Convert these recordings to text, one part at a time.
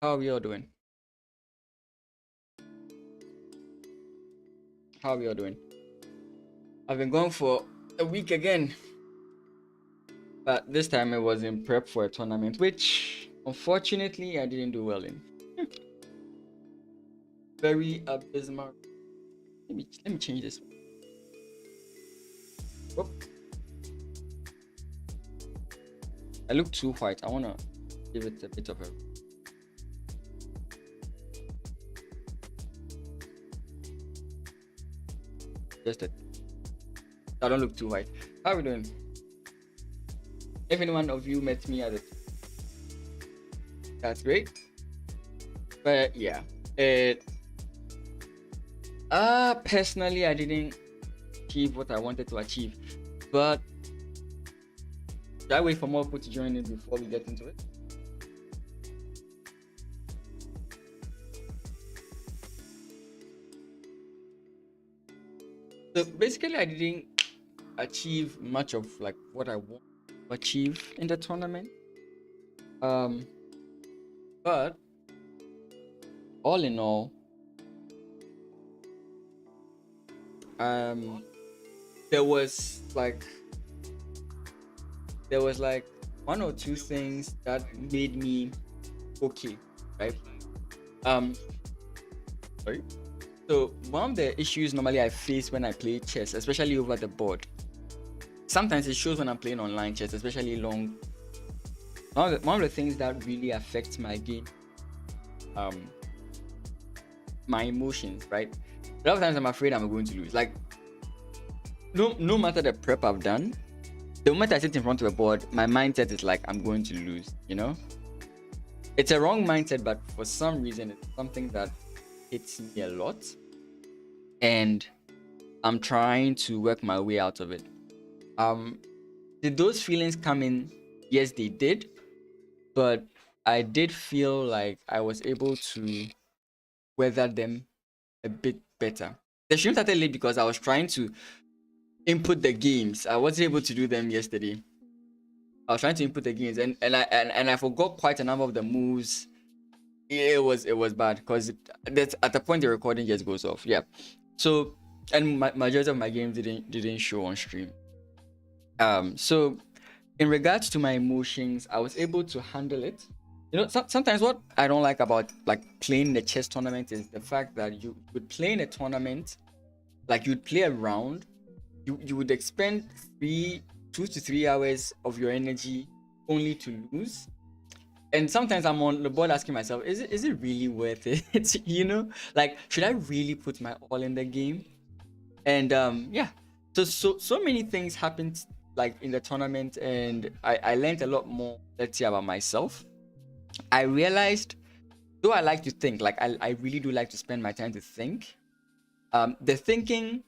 How are we all doing? How are we all doing? I've been going for a week again, but this time it was in prep for a tournament, which unfortunately I didn't do well in. Very abysmal. Let me change this. Whoop. I look too white. I wanna give it a bit of a just a. I don't look too white. How are we doing? If any one of you met me at it, that's great. But yeah, it. Personally, I didn't achieve what I wanted to achieve, but should I wait for more people to join in before we get into it? So basically, I didn't achieve much of like what I want to achieve in the tournament. But all in all, um, there was like one or two things that made me okay, right? Um, sorry. So one of the issues normally I face when I play chess, especially over the board, sometimes it shows when I'm playing online chess, especially long. One of the things that really affects my game, my emotions, right? A lot of times I'm afraid I'm going to lose. Like, no matter the prep I've done, the moment I sit in front of a board, my mindset is like I'm going to lose. You know, it's a wrong mindset, but for some reason, it's something that hits me a lot, and I'm trying to work my way out of it. Did those feelings come in? Yes, they did, but I did feel like I was able to weather them a bit better. The stream started late because I was trying to input the games. I wasn't able to do them yesterday. I was trying to input the games, and I forgot quite a number of the moves. It was bad because that's at the point the recording just goes off. Yeah. So and majority of my games didn't show on stream. So in regards to my emotions, I was able to handle it. You know, sometimes what I don't like about like playing the chess tournament is the fact that you would play in a tournament, like you'd play a round, you would expend 2 to 3 hours of your energy only to lose. And sometimes I'm on the board asking myself, is it really worth it? You know, like should I really put my all in the game? And yeah, so many things happened like in the tournament, and I learned a lot more, let's say, about myself. I realized, though I like to think, like I really do like to spend my time to think. The thinking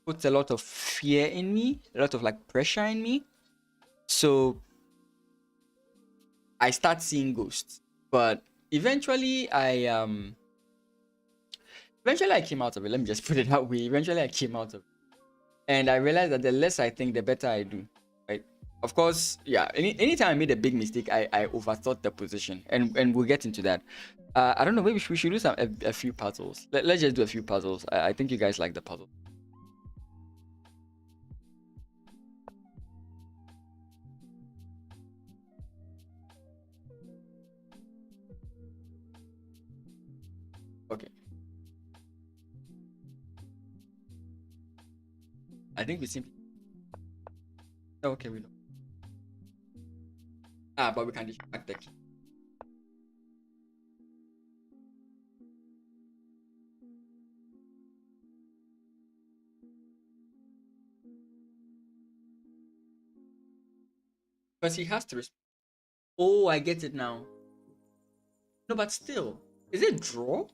puts a lot of fear in me, a lot of like pressure in me. So I start seeing ghosts. But eventually I came out of it. Let me just put it that way. Eventually I came out of it. And I realized that the less I think, the better I do. Right? Of course, yeah. Anytime I made a big mistake, I overthought the position, and we'll get into that. I don't know. Maybe we should do a few puzzles. Let's just do a few puzzles. I think you guys like the puzzle. Okay. I think we simply. Okay, we know. But we can distract the key. Because he has to respond. Oh, I get it now. No, but still, is it draw?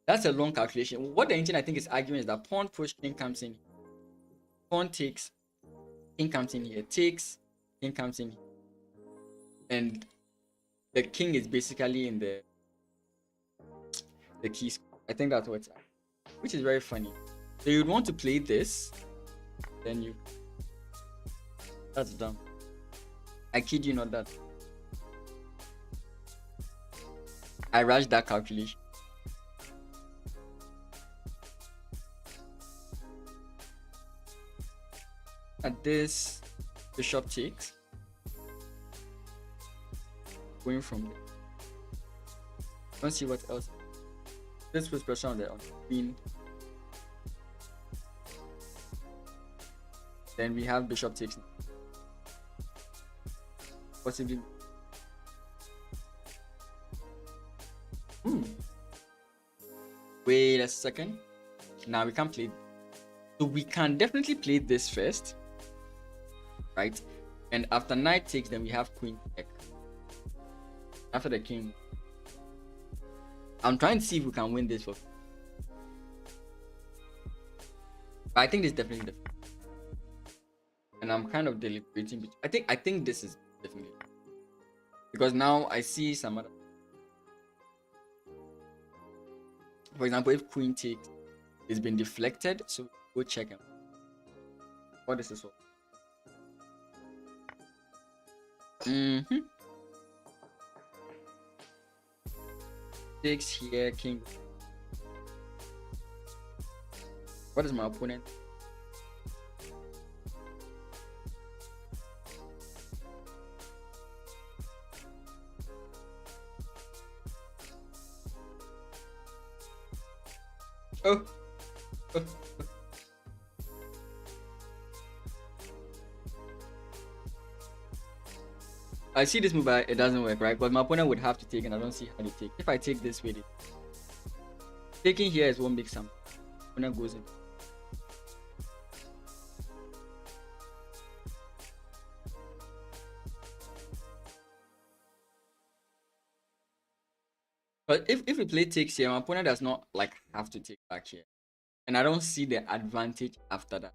That's a long calculation. What the engine I think is arguing is that pawn push, king comes in, pawn takes, king comes in here, takes, king comes in here, and the king is basically in the keys. I think that's what's at, which is very funny. So you'd want to play this, then you. That's dumb. I kid you not that. I rushed that calculation. At this bishop takes, going from there. Let's see what else. This was pressure on the queen. Then we have bishop takes. Possibly. Wait a second. Now we can play. So we can definitely play this first, right? And after knight takes, then we have queen check. After the king. I'm trying to see if we can win this for. But I think this is definitely different. And I'm kind of deliberating. I think this is definitely, because now I see some other. For example, if queen takes, it's been deflected, so go check him. What is this one? Takes here, king. What is my opponent? Oh. I see this move, but it doesn't work, right? But my opponent would have to take, and I don't see how to take. If I take this with it, taking here is one big sum. Opponent goes in. But if we play takes here, my opponent does not like have to take back here, and I don't see the advantage after that.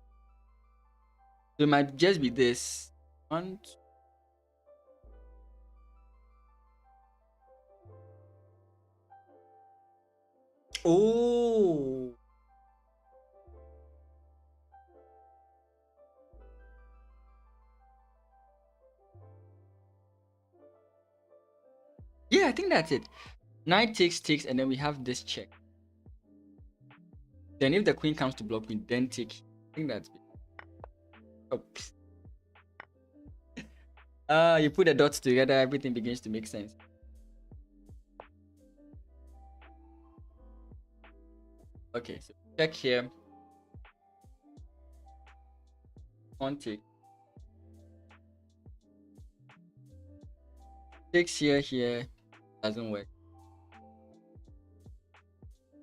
So it might just be this one. Oh. Yeah, I think that's it. Knight takes, and then we have this check. Then if the queen comes to block me, then take. I think that's it. Oops. You put the dots together, everything begins to make sense. Okay, so check here. On take. Takes here. Doesn't work.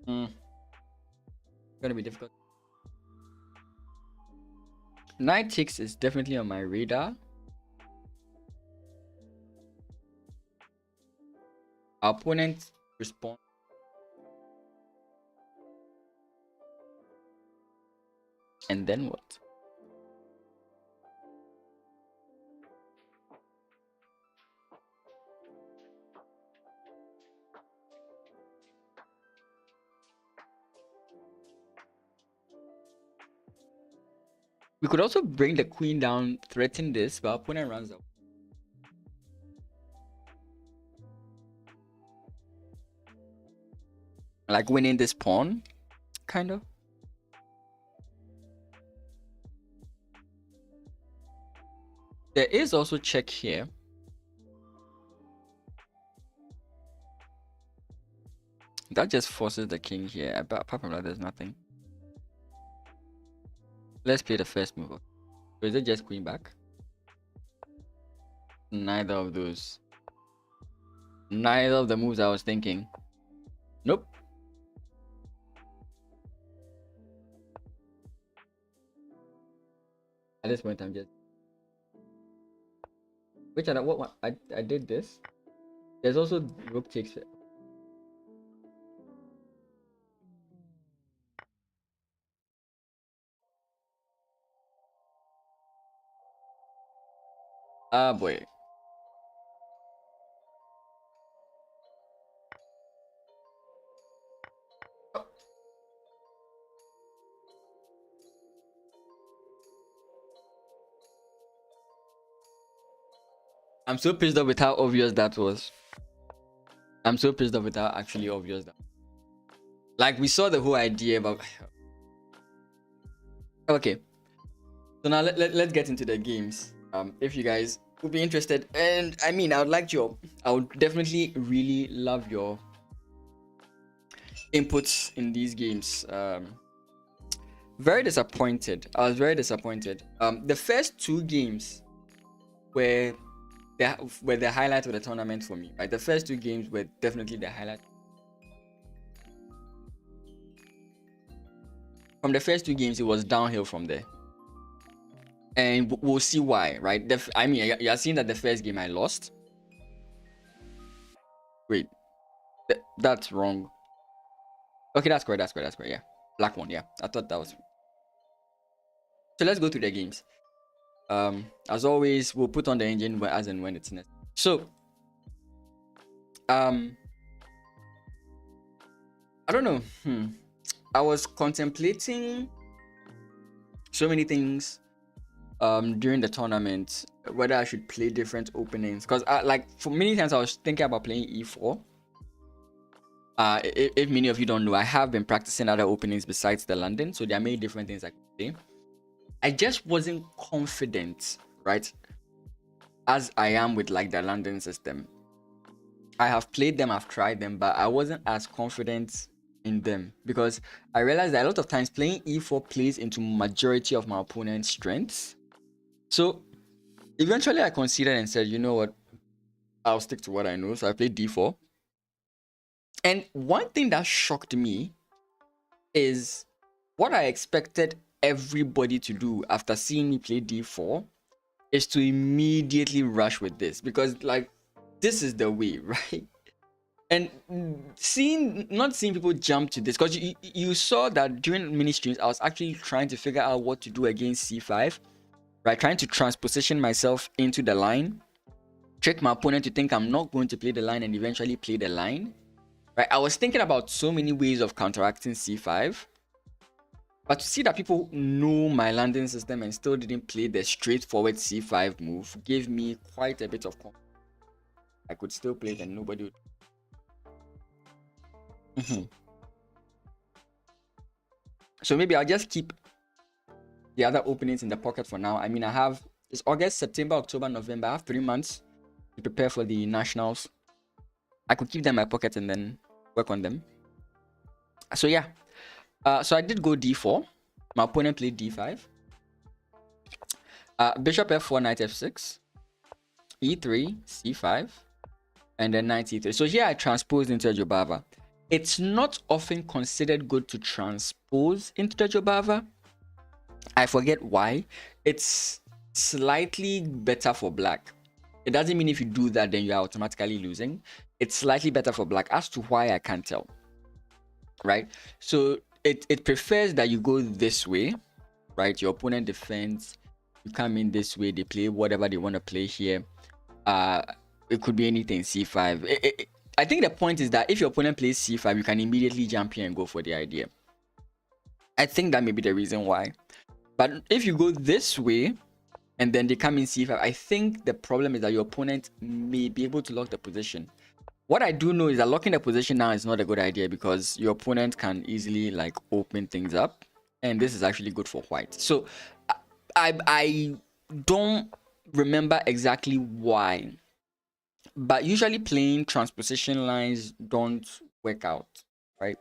Gonna be difficult. Knight takes is definitely on my radar. Our opponent responds. And then what? We could also bring the queen down, threaten this, but our opponent runs out. Like winning this pawn, kind of. There is also check here. That just forces the king here, but apart from that, there's nothing. Let's play the first move. So is it just queen back? Neither of those. Neither of the moves I was thinking. Nope. At this point, I'm just. Which other what I did this. There's also rook takes it. Ah boy. I'm so pissed off with how obvious that was. I'm so pissed off without actually obvious that. Like we saw the whole idea, but okay. So now let's get into the games. If you guys would be interested, and I mean, I would definitely really love your inputs in these games. Very disappointed. I was very disappointed. The first two games were the highlight of the tournament for me. Right, the first two games were definitely the highlight. From the first two games, it was downhill from there, and we'll see why. Right? I mean, you're seeing that the first game I lost. Wait, that's wrong. Okay, that's correct. Yeah, black one. Yeah, I thought that was. So let's go through the games. As always, we'll put on the engine as and when it's necessary. So, I don't know. I was contemplating so many things during the tournament, whether I should play different openings, because like for many times I was thinking about playing e4. If many of you don't know, I have been practicing other openings besides the London, so there are many different things I could play. I just wasn't confident, right, as I am with like the London system. I have played them, I've tried them, but I wasn't as confident in them because I realized that a lot of times playing e4 plays into majority of my opponent's strengths. So eventually I considered and said, you know what, I'll stick to what I know. So I played d4. And one thing that shocked me is what I expected everybody to do after seeing me play d4 is to immediately rush with this, because like this is the way, right? And not seeing people jump to this, because you saw that during mini streams I was actually trying to figure out what to do against c5, right? Trying to transposition myself into the line, trick my opponent to think I'm not going to play the line and eventually play the line, right? I was thinking about so many ways of counteracting c5, but to see that people know my landing system and still didn't play the straightforward c5 move gave me quite a bit of confidence. I could still play it and nobody would. So maybe I'll just keep the other openings in the pocket for now. I mean, it's August, September, October, November. I have 3 months to prepare for the nationals. I could keep them in my pocket and then work on them. So yeah. So I did go d4. My opponent played d5. Bishop f4, knight f6. e3, c5. And then knight e3. So here I transposed into a Jobava. It's not often considered good to transpose into the Jobava. I forget why. It's slightly better for black. It doesn't mean if you do that then you are automatically losing. It's slightly better for black. As to why, I can't tell, right? So it prefers that you go this way, right? Your opponent defends, you come in this way, they play whatever they want to play here. It could be anything, c5. I think the point is that if your opponent plays c5, you can immediately jump here and go for the idea. I think that may be the reason why. But if you go this way and then they come in c5, I think the problem is that your opponent may be able to lock the position. What I do know is that locking the position now is not a good idea, because your opponent can easily like open things up, and this is actually good for white. So I don't remember exactly why, but usually playing transposition lines don't work out, right?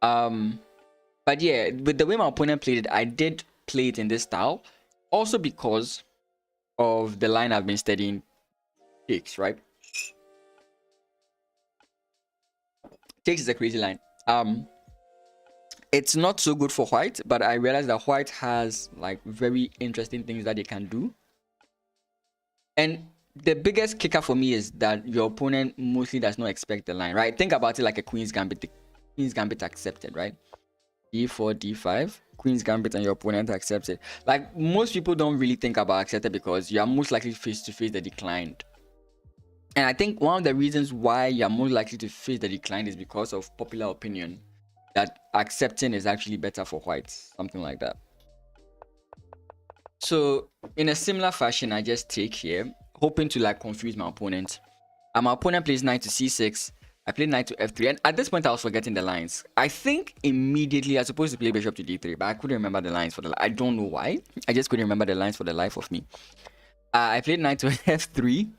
But yeah, with the way my opponent played it, I did play it in this style, also because of the line I've been studying, takes, right? Takes is a crazy line. It's not so good for white, but I realized that white has like very interesting things that they can do. And the biggest kicker for me is that your opponent mostly does not expect the line, right? Think about it like a Queen's Gambit. The Queen's Gambit accepted, right? d4, d5, Queen's Gambit, and your opponent accepts it. Like, most people don't really think about accepted because you are most likely face to face the declined. And I think one of the reasons why you're more likely to face the decline is because of popular opinion that accepting is actually better for white, something like that. So in a similar fashion, I just take here, hoping to like confuse my opponent. And my opponent plays knight to c6. I played knight to f3, and at this point I was forgetting the lines. I think immediately I was supposed to play bishop to d3, but I couldn't remember the lines for the. I don't know why. I just couldn't remember the lines for the life of me. I played knight to f3,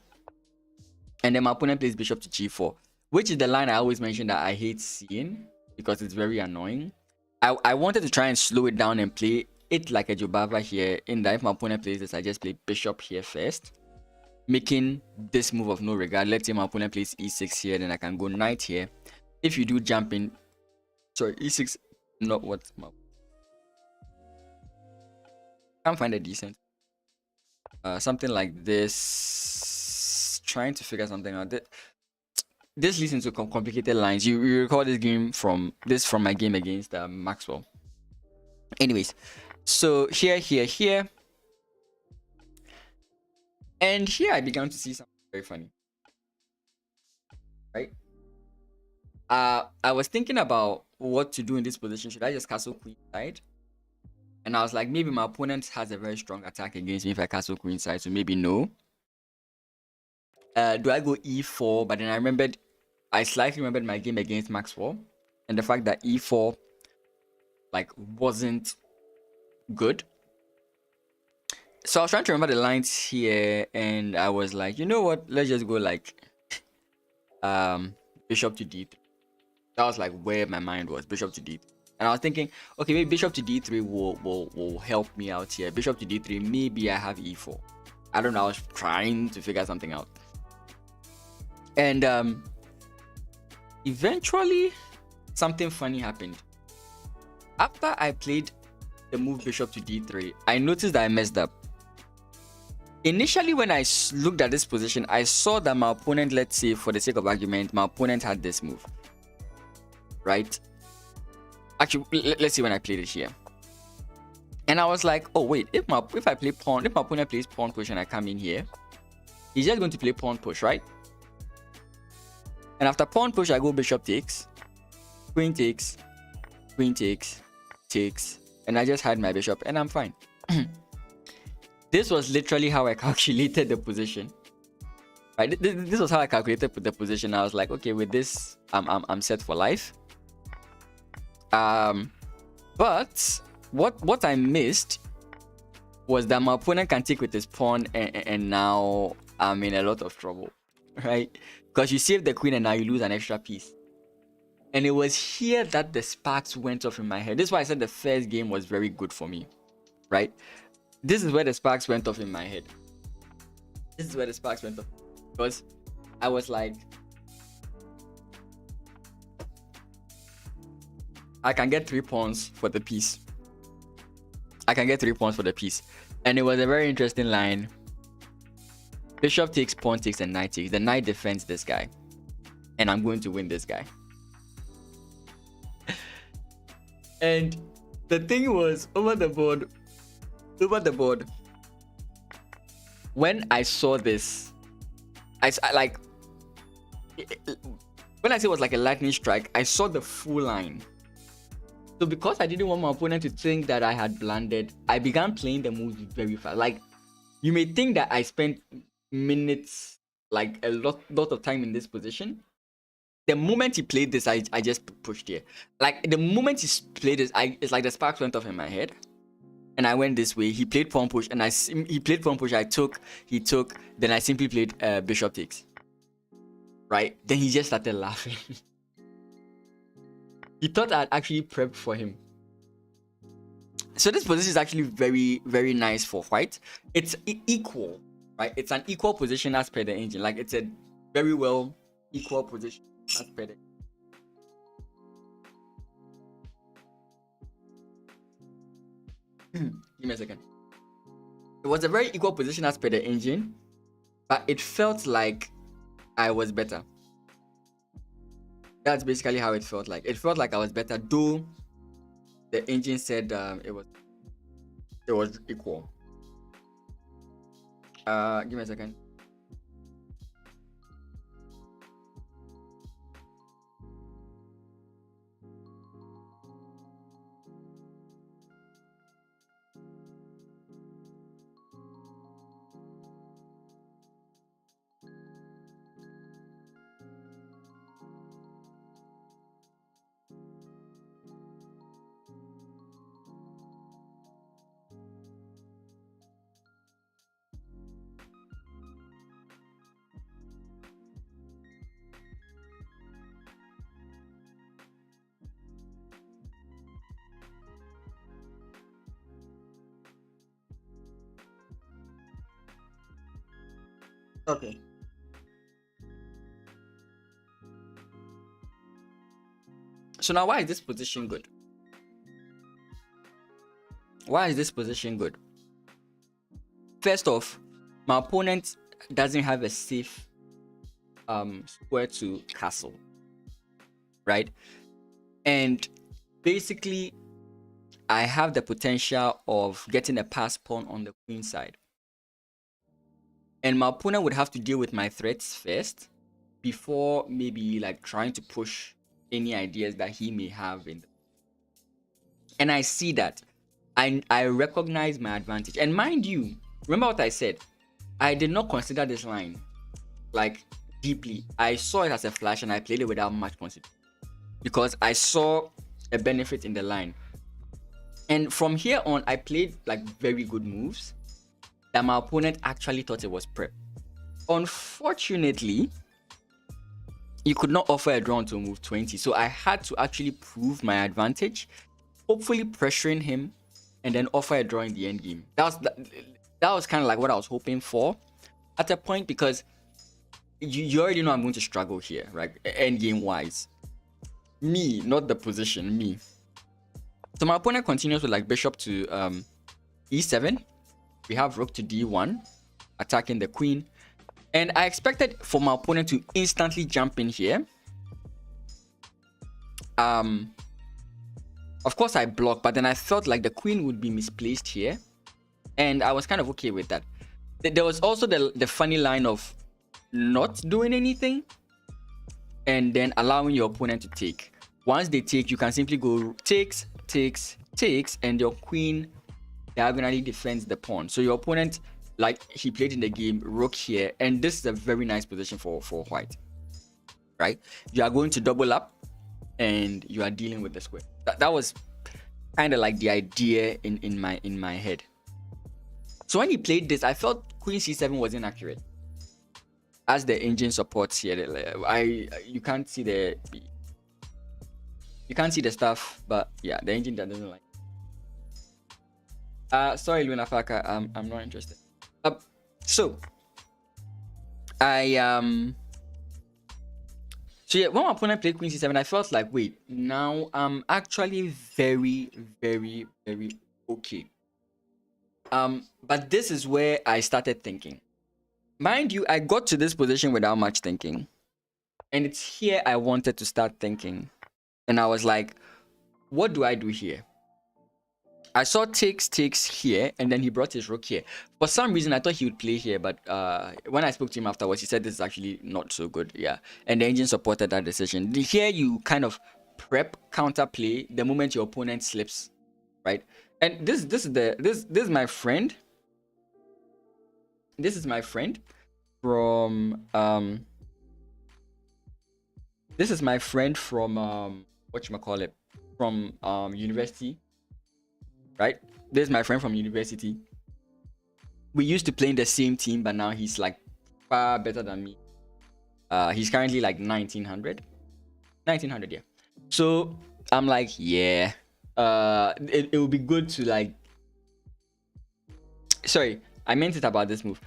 and then my opponent plays bishop to g4, which is the line I always mention that I hate seeing because it's very annoying. I wanted to try and slow it down and play it like a Jobava here, in that if my opponent plays this, I just play bishop here first, making this move of no regard. Let's say my opponent plays e6 here, then I can go knight here. If you do jump in, sorry, e6, not what my, can't find a decent something like this. Trying to figure something out. This leads into complicated lines. You recall this game from my game against Maxwell. Anyways, so here, and here I began to see something very funny. Right? I was thinking about what to do in this position. Should I just castle queen side? And I was like, maybe my opponent has a very strong attack against me if I castle queen side, so maybe no. Do I go e4? But then I slightly remembered my game against Maxwell and the fact that e4 like wasn't good. So I was trying to remember the lines here, and I was like, you know what? Let's just go like bishop to d3. That was like where my mind was, bishop to d3. And I was thinking, okay, maybe bishop to d3 will help me out here. Bishop to d3, maybe I have e4. I don't know. I was trying to figure something out. And eventually, something funny happened. After I played the move bishop to d3, I noticed that I messed up. Initially, when I looked at this position, I saw that my opponent, let's say for the sake of argument, my opponent had this move. Right? Actually, let's see when I played it here. And I was like, oh wait, if I play pawn, if my opponent plays pawn push and I come in here, he's just going to play pawn push, right? And after pawn push, I go bishop takes, queen takes, takes, and I just hide my bishop, and I'm fine. This was literally how I calculated the position. Right? This was how I calculated the position. I was like, okay, with this, I'm set for life. But what I missed was that my opponent can take with his pawn, and now I'm in a lot of trouble, right? Because you save the queen and now you lose an extra piece. And it was here that the sparks went off in my head. This is why I said the first game was very good for me, right? This is where the sparks went off in my head. This is where the sparks went off. Because I was like, I can get 3 pawns for the piece. I can get 3 pawns for the piece. And it was a very interesting line. Bishop takes, pawn takes, and knight takes. The knight defends this guy. And I'm going to win this guy. And the thing was, over the board, when I saw this, I like, when I say it was like a lightning strike, I saw the full line. So because I didn't want my opponent to think that I had blundered, I began playing the moves very fast. Like, you may think that I spent minutes, like a lot of time in this position. The moment he played this, I just pushed here. Like, the moment he played this, it's like the sparks went off in my head. And I went this way. He played pawn push, and he played pawn push. He took. Then I simply played bishop takes. Right? Then he just started laughing. He thought I'd actually prepped for him. So this position is actually very, very nice for white. It's equal, right? It's an equal position as per the engine. Like, it's a very well equal position as per the. Give me a second. It was a very equal position as per the engine, but it felt like I was better. That's basically how it felt like. It felt like I was better, though the engine said it was equal. Give me a second. Okay. So now, why is this position good? Why is this position good? First off, my opponent doesn't have a safe square to castle, right? And basically, I have the potential of getting a pass pawn on the queen side. And my opponent would have to deal with my threats first before maybe like trying to push any ideas that he may have in. And I see that. I recognize my advantage. And mind you, remember what I said? I did not consider this line like deeply. I saw it as a flash and I played it without much consideration because I saw a benefit in the line. And from here on, I played like very good moves that my opponent actually thought it was prep. Unfortunately, you could not offer a draw to move 20. So I had to actually prove my advantage, hopefully pressuring him, and then offer a draw in the end game. That was kind of like what I was hoping for at a point, because you already know I'm going to struggle here, right? End game wise. Me, not the position, me. So my opponent continues with like bishop to e7. We have rook to d1, attacking the queen. And I expected for my opponent to instantly jump in here. Of course I blocked, but then I felt like the queen would be misplaced here. And I was kind of okay with that. There was also the funny line of not doing anything and then allowing your opponent to take. Once they take, you can simply go takes, and your queen diagonally defends the pawn. So your opponent, like he played in the game, rook here, and this is a very nice position for white, right? You are going to double up and you are dealing with the square. That was kind of like the idea in my head. So when he played this, I felt queen c7 was inaccurate, as the engine supports here. You can't see the stuff, but yeah, the engine doesn't like. Sorry, Luna Faka, I'm not interested. So yeah, when my opponent played queen c7, I felt like, wait, now I'm actually very, very, very okay. But this is where I started thinking. Mind you, I got to this position without much thinking, and it's here I wanted to start thinking. And I was like, what do I do here? I saw takes here, and then he brought his rook here. For some reason, I thought he would play here, but when I spoke to him afterwards, he said this is actually not so good. Yeah, and the engine supported that decision. Here, you kind of prep counterplay the moment your opponent slips, right? And this is my friend. This is my friend from this is my friend from whatchamacallit, from university, right? This is my friend from university. We used to play in the same team, but now he's like far better than me. He's currently like 1900, yeah. So I'm like, yeah, it would be good to like, sorry, I meant it about this move.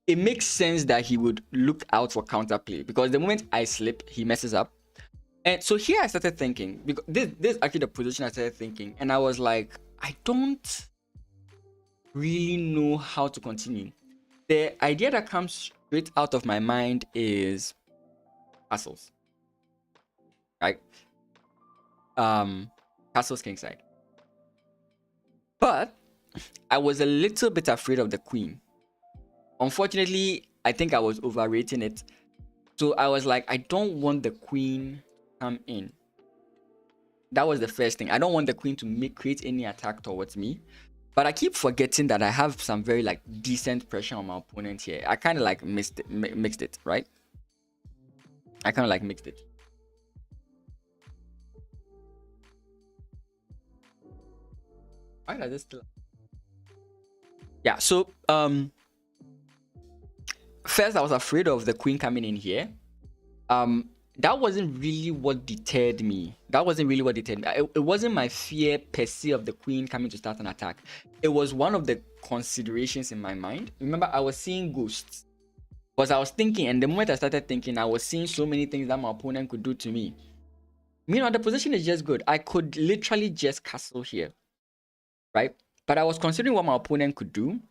It makes sense that he would look out for counterplay, because the moment I slip, he messes up. And so here I started thinking, because this is actually the position I started thinking, and I was like, I don't really know how to continue. The idea that comes straight out of my mind is castles, right? Castles kingside. But I was a little bit afraid of the queen. Unfortunately, I think I was overrating it. So I was like, I don't want the queen to come in. That was the first thing. I don't want the queen to create any attack towards me. But I keep forgetting that I have some very like decent pressure on my opponent here. I kind of like mixed it, right? I kind of like mixed it. Why does this still? Yeah, so first I was afraid of the queen coming in here. That wasn't really what deterred me. It wasn't my fear per se of the queen coming to start an attack. It was one of the considerations in my mind. Remember, I was seeing ghosts. Because I was thinking, and the moment I started thinking, I was seeing so many things that my opponent could do to me. Meanwhile, the position is just good. I could literally just castle here, right? But I was considering what my opponent could do.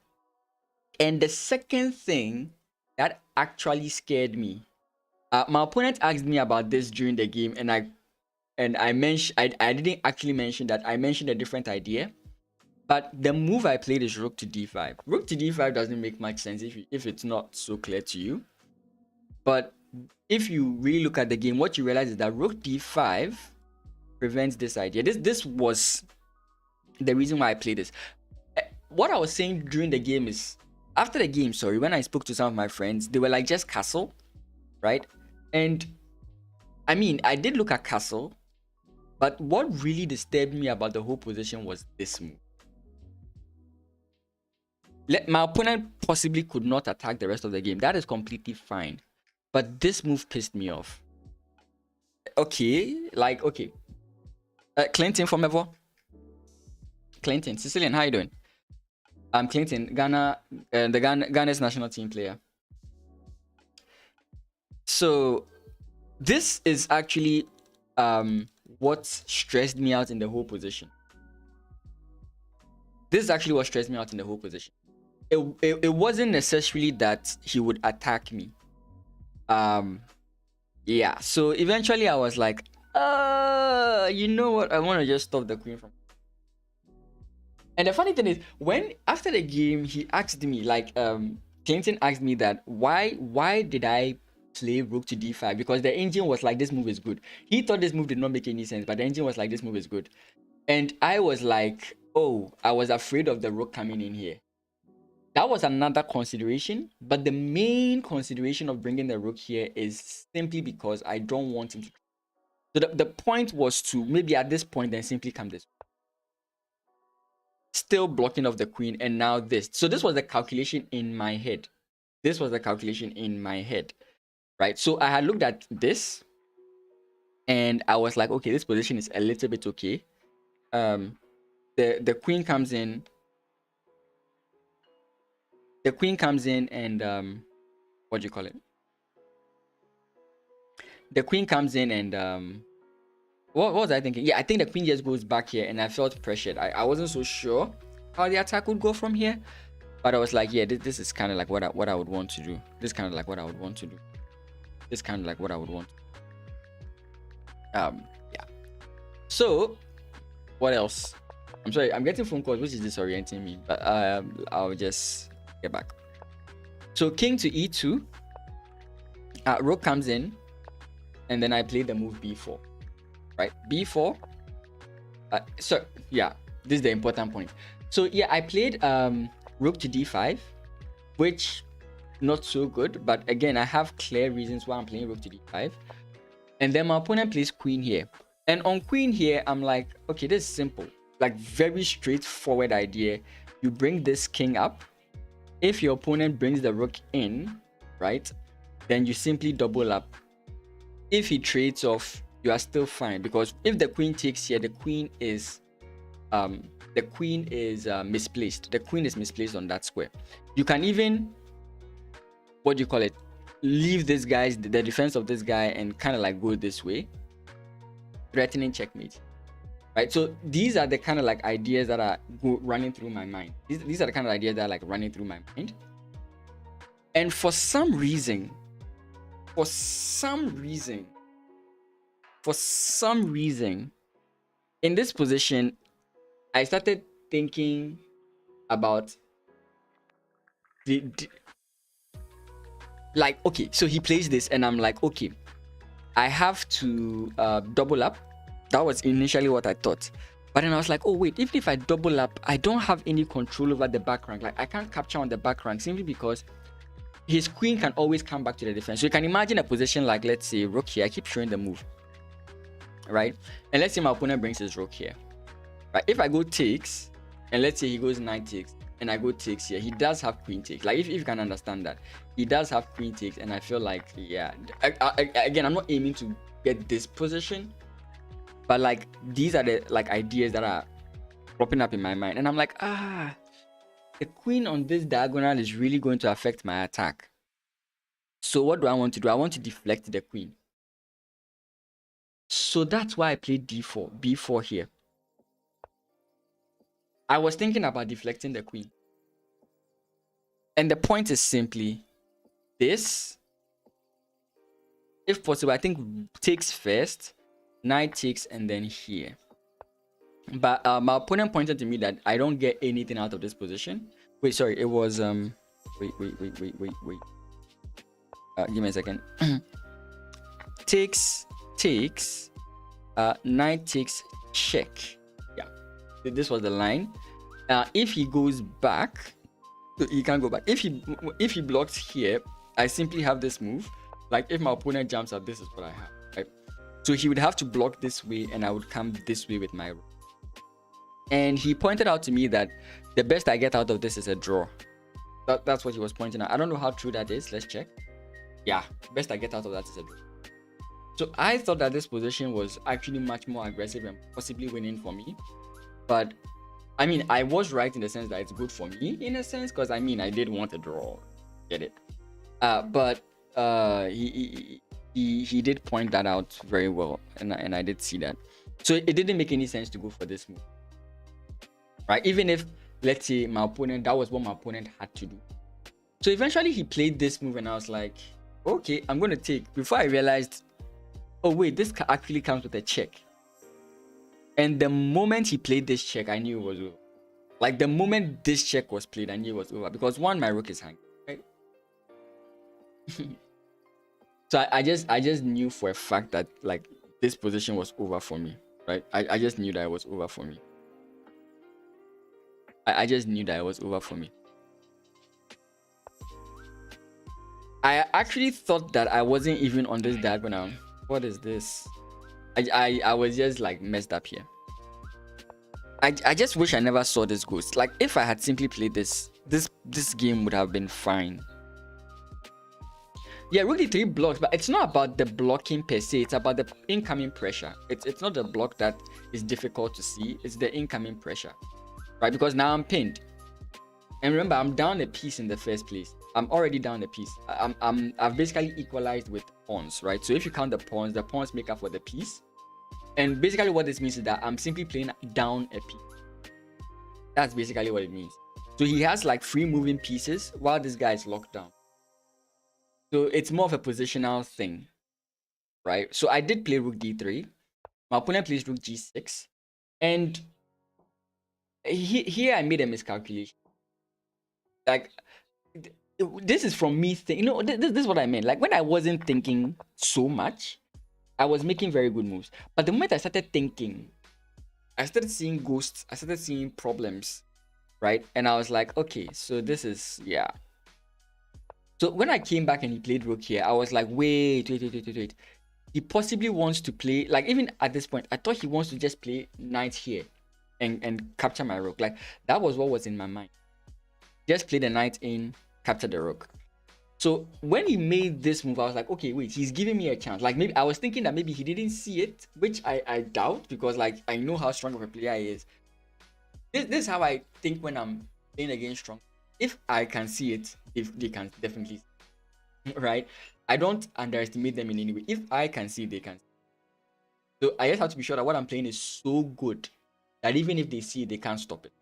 And the second thing that actually scared me, my opponent asked me about this during the game, and I mentioned I didn't actually mention that. I mentioned a different idea. But the move I played is rook to d5. Rook to d5 doesn't make much sense if it's not so clear to you. But if you really look at the game, what you realize is that rook d5 prevents this idea. This was the reason why I played this. What I was saying during the game is, after the game, sorry, when I spoke to some of my friends, they were like, just castle, right? And I mean, I did look at castle, but what really disturbed me about the whole position was this move. My opponent possibly could not attack the rest of the game. That is completely fine. But this move pissed me off. Okay, like, okay. Clinton from Evo. Clinton, Sicilian, how you doing? I'm Clinton, Ghana, Ghana's national team player. So, this is actually what stressed me out in the whole position. This is actually what stressed me out in the whole position. It wasn't necessarily that he would attack me. Yeah, so eventually I was like, you know what, I want to just stop the queen from. And the funny thing is, when after the game he asked me, like, Clinton asked me that why did I play rook to d5, because the engine was like, this move is good. He thought this move did not make any sense, but the engine was like, this move is good. And I was like, oh, I was afraid of the rook coming in here. That was another consideration, but the main consideration of bringing the rook here is simply because I don't want him to. So the point was to maybe at this point then simply come this way. Still blocking off the queen, and now this. So this was the calculation in my head. This was the calculation in my head, right? So I had looked at this, and I was like, okay, this position is a little bit okay. The queen comes in. The queen comes in and what do you call it? The queen comes in and what was I thinking? Yeah, I think the queen just goes back here, and I felt pressured. I wasn't so sure how the attack would go from here, but I was like, yeah, this is kind of like what I would want to do. This kind of like what I would want to do. This kind of like what I would want. Yeah. So, what else? I'm sorry, I'm getting phone calls, which is disorienting me, but I'll just get back. So king to e2, rook comes in, and then I play the move b4, right? b4. So yeah, this is the important point. So yeah, I played rook to d5, which not so good, but again, I have clear reasons why I'm playing rook to d5. And then my opponent plays queen here, and on queen here, I'm like, okay, this is simple, like very straightforward idea. You bring this king up. If your opponent brings the rook in, right, then you simply double up. If he trades off, you are still fine, because if the queen takes here, the queen is misplaced. The queen is misplaced on that square. You can even, what do you call it, leave this guy's, the defense of this guy, and kind of like go this way, threatening checkmate, right? So these are the kind of like ideas that are running through my mind. These are the kind of ideas that are like running through my mind. And for some reason, in this position, I started thinking about like, okay, so he plays this, and I'm like, okay, I have to double up. That was initially what I thought, but then I was like, oh wait, even if I double up, I don't have any control over the back rank. Like, I can't capture on the back rank simply because his queen can always come back to the defense. So you can imagine a position like, let's say rook here. I keep showing the move, right? And let's say my opponent brings his rook here, right? If I go takes, and let's say he goes knight takes, and I go takes here, he does have queen takes. Like, if you can understand that, he does have queen takes, and I feel like, yeah, again, I'm not aiming to get this position, but like, these are the like ideas that are popping up in my mind, and I'm like, the queen on this diagonal is really going to affect my attack. So what do I want to do? I want to deflect the queen. So that's why I played d4, b4 here. I was thinking about deflecting the queen. And the point is simply this. If possible, I think takes first, knight takes, and then here. But my opponent pointed to me that I don't get anything out of this position. Wait, sorry, it was wait. Give me a second. takes, knight takes, check. Yeah, this was the line. If he goes back, he can't go back. If he blocks here, I simply have this move. Like if my opponent jumps up, this is what I have, right? So he would have to block this way, and I would come this way with my rook. And he pointed out to me that the best I get out of this is a draw. That's what he was pointing out. I don't know how true that is. Let's check. Yeah, best I get out of that is a draw. So I thought that this position was actually much more aggressive and possibly winning for me. But I mean, I was right in the sense that it's good for me in a sense, because I mean, I did want a draw. Get it? But he did point that out very well, and I did see that. So it didn't make any sense to go for this move, right? Even if, let's say, my opponent, that was what my opponent had to do. So eventually he played this move, and I was like, okay, I'm going to take. Before I realized, oh wait, this actually comes with a check. And the moment he played this check, I knew it was over. Like the moment this check was played, I knew it was over, because one, my rook is hanging, right? So I just knew for a fact that like this position was over for me, right? I just knew that it was over for me. I just knew that it was over for me. I actually thought that I wasn't even on this diagonal. What is this? I was just like messed up here. I just wish I never saw this ghost. Like if I had simply played this game would have been fine. Yeah, rook d3 blocks, but it's not about the blocking per se. It's about the incoming pressure. It's not the block that is difficult to see. It's the incoming pressure, right? Because now I'm pinned, and remember, I'm down a piece in the first place. I'm already down a piece. I've basically equalized with pawns, right? So if you count the pawns make up for the piece. And basically what this means is that I'm simply playing down a piece. That's basically what it means. So he has like free moving pieces while this guy is locked down. So it's more of a positional thing, right? So I did play rook d3. My opponent plays rook g6. And here I made a miscalculation. Like, this is from me thinking, this is what I meant. Like when I wasn't thinking so much, I was making very good moves. But the moment I started thinking, I started seeing ghosts. I started seeing problems, right? And I was like, okay, so this is, yeah. So when I came back and he played rook here, I was like, wait. He possibly wants to play, like even at this point, I thought he wants to just play knight here and capture my rook. Like that was what was in my mind. Just play the knight in, capture the rook. So when he made this move, I was like, okay, wait, he's giving me a chance. Like maybe I was thinking that maybe he didn't see it, which I doubt, because like I know how strong of a player he is. This is how I think when I'm playing against strong. If I can see it, if they can definitely see it, right? I don't underestimate them in any way. If I can see it, they can see it. So I just have to be sure that what I'm playing is so good that even if they see it, they can't stop it.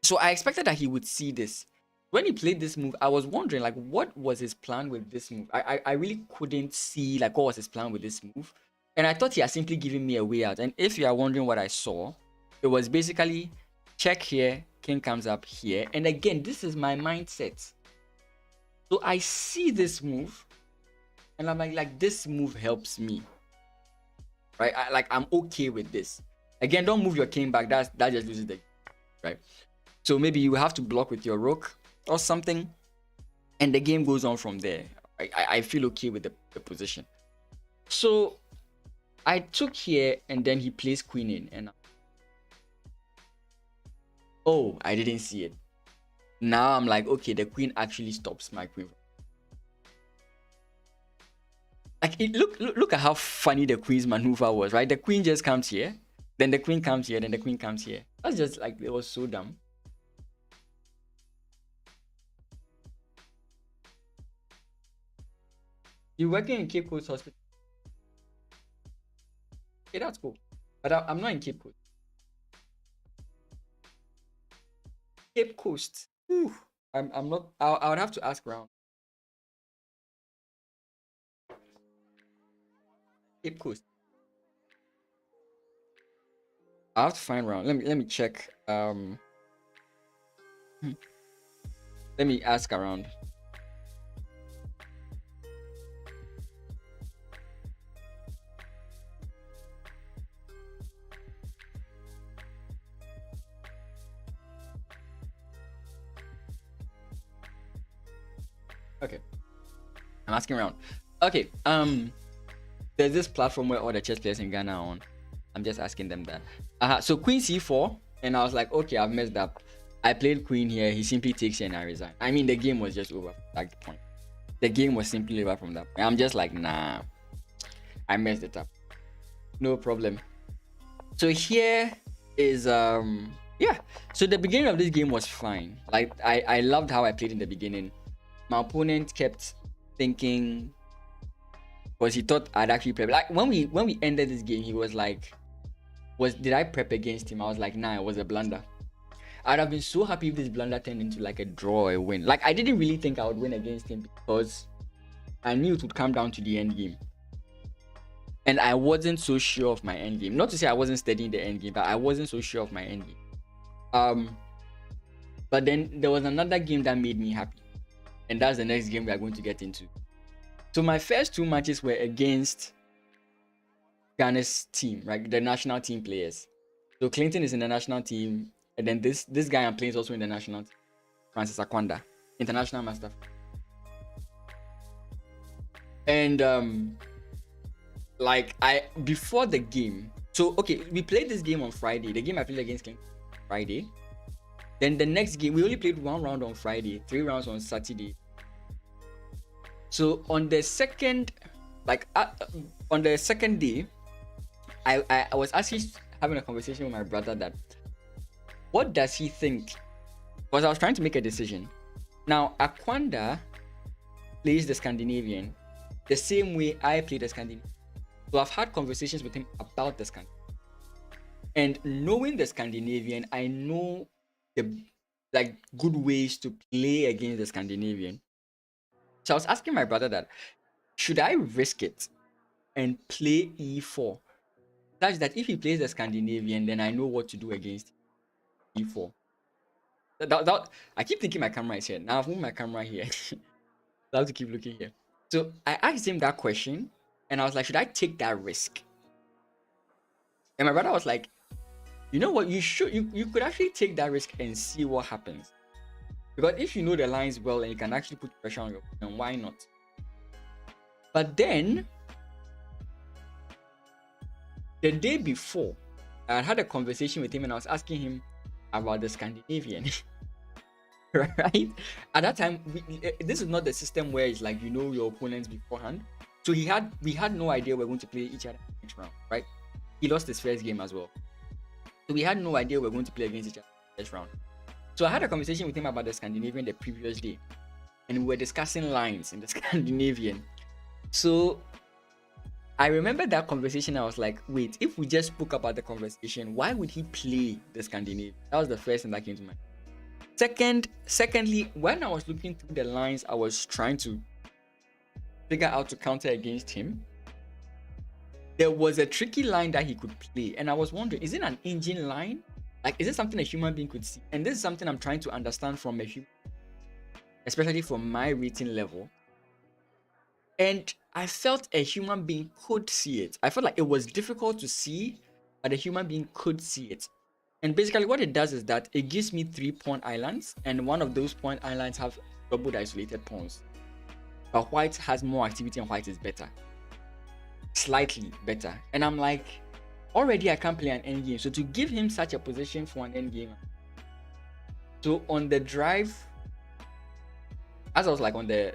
So I expected that he would see this. When he played this move, I was wondering, like, what was his plan with this move? I really couldn't see, like, what was his plan with this move. And I thought he had simply given me a way out. And if you are wondering what I saw, it was basically check here, king comes up here. And again, this is my mindset. So I see this move, and I'm like this move helps me, right? I'm okay with this. Again, don't move your king back. That just loses the game, right? So maybe you have to block with your rook or something, and the game goes on from there. I feel okay with the position. So I took here, and then he plays queen in, and oh, I didn't see it. Now I'm like, okay, the queen actually stops my queen. Like look at how funny the queen's maneuver was, right? The queen just comes here, then the queen comes here, then the queen comes here. That's just like, it was so dumb. You working in Cape Coast Hospital? Okay, that's cool. But I'm not in Cape Coast. Cape Coast. Ooh, I'm not. I would have to ask around. Cape Coast. I have to find around. Let me check. Let me ask around. Okay, I'm asking around. Okay, there's this platform where all the chess players in Ghana are on. I'm just asking them that. So Queen C4, and I was like, okay, I've messed up. I played Queen here. He simply takes it and I resign. I mean, the game was just over. Like the point. The game was simply over from that point. I'm just like, nah, I messed it up. No problem. So here is yeah. So the beginning of this game was fine. Like I loved how I played in the beginning. My opponent kept thinking, because he thought I'd actually prep. Like when we ended this game, he was like, did I prep against him? I was like, nah, it was a blunder. I'd have been so happy if this blunder turned into like a draw or a win. Like I didn't really think I would win against him because I knew it would come down to the end game. And I wasn't so sure of my end game. Not to say I wasn't studying the end game, but I wasn't so sure of my end game. But then there was another game that made me happy. And that's the next game we are going to get into. So my first two matches were against Ghana's team, right? The national team players. So Clinton is in the national team, and then this guy I'm playing is also in the national team. Francis Akwanda, international master. And like before the game, so okay, we played this game on Friday. The game I played against Clinton Friday. Then the next game, we only played one round on Friday, 3 rounds on Saturday. So on the second, on the second day, I was actually having a conversation with my brother that, what does he think? Because I was trying to make a decision. Now, Akwanda plays the Scandinavian the same way I play the Scandinavian. So I've had conversations with him about the Scandinavian. And knowing the Scandinavian, I know the good ways to play against the Scandinavian. So I was asking my brother that, should I risk it and play E4? Such that if he plays the Scandinavian, then I know what to do against E4. I keep thinking my camera is here. Now I've moved my camera here. I have to keep looking here. So I asked him that question, and I was like, should I take that risk? And my brother was like, you know what, you could actually take that risk and see what happens. Because if you know the lines well and you can actually put pressure on your opponent, why not? But then, the day before, I had a conversation with him and I was asking him about the Scandinavian. Right? At that time, this is not the system where it's like you know your opponents beforehand. So we had no idea we're going to play each other next round, right? He lost his first game as well. So we had no idea we're going to play against each other next round. So I had a conversation with him about the Scandinavian the previous day, and we were discussing lines in the Scandinavian. So I remember that conversation. I was like, wait, if we just spoke about the conversation, why would he play the Scandinavian? That was the first thing that came to mind. Secondly, when I was looking through the lines, I was trying to figure out to counter against him. There was a tricky line that he could play, and I was wondering, is it an engine line? Like, is it something a human being could see? And this is something I'm trying to understand from a human, especially from my reading level. And I felt a human being could see it. I felt like it was difficult to see, but a human being could see it. And basically what it does is that it gives me 3 pawn islands, and one of those pawn islands have double isolated pawns. But white has more activity and white is better. Slightly better. And I'm like, already I can't play an endgame. So to give him such a position for an endgame. So on the drive, as I was like on the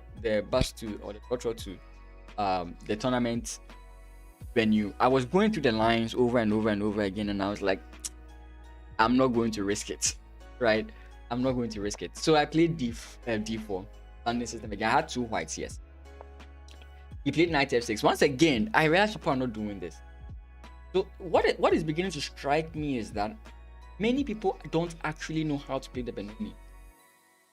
bus to, or the petrol to the tournament venue, I was going through the lines over and over and over again, and I was like, I'm not going to risk it, right? I'm not going to risk it. So I played D4, standing system again. I had 2 whites, yes. He played knight f6. Once again, I realized people are not doing this. So what is beginning to strike me is that many people don't actually know how to play the Benoni.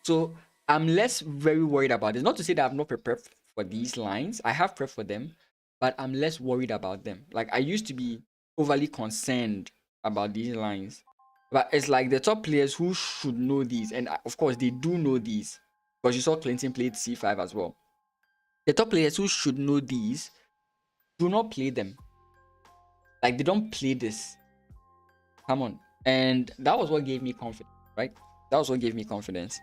So I'm less very worried about this. Not to say that I've not prepared for these lines. I have prepped for them, but I'm less worried about them. Like I used to be overly concerned about these lines. But it's like the top players who should know these, and of course they do know these, because you saw Clinton played c5 as well. The top players who should know these do not play them. Like they don't play this. Come on. And that was what gave me confidence, right? That was what gave me confidence.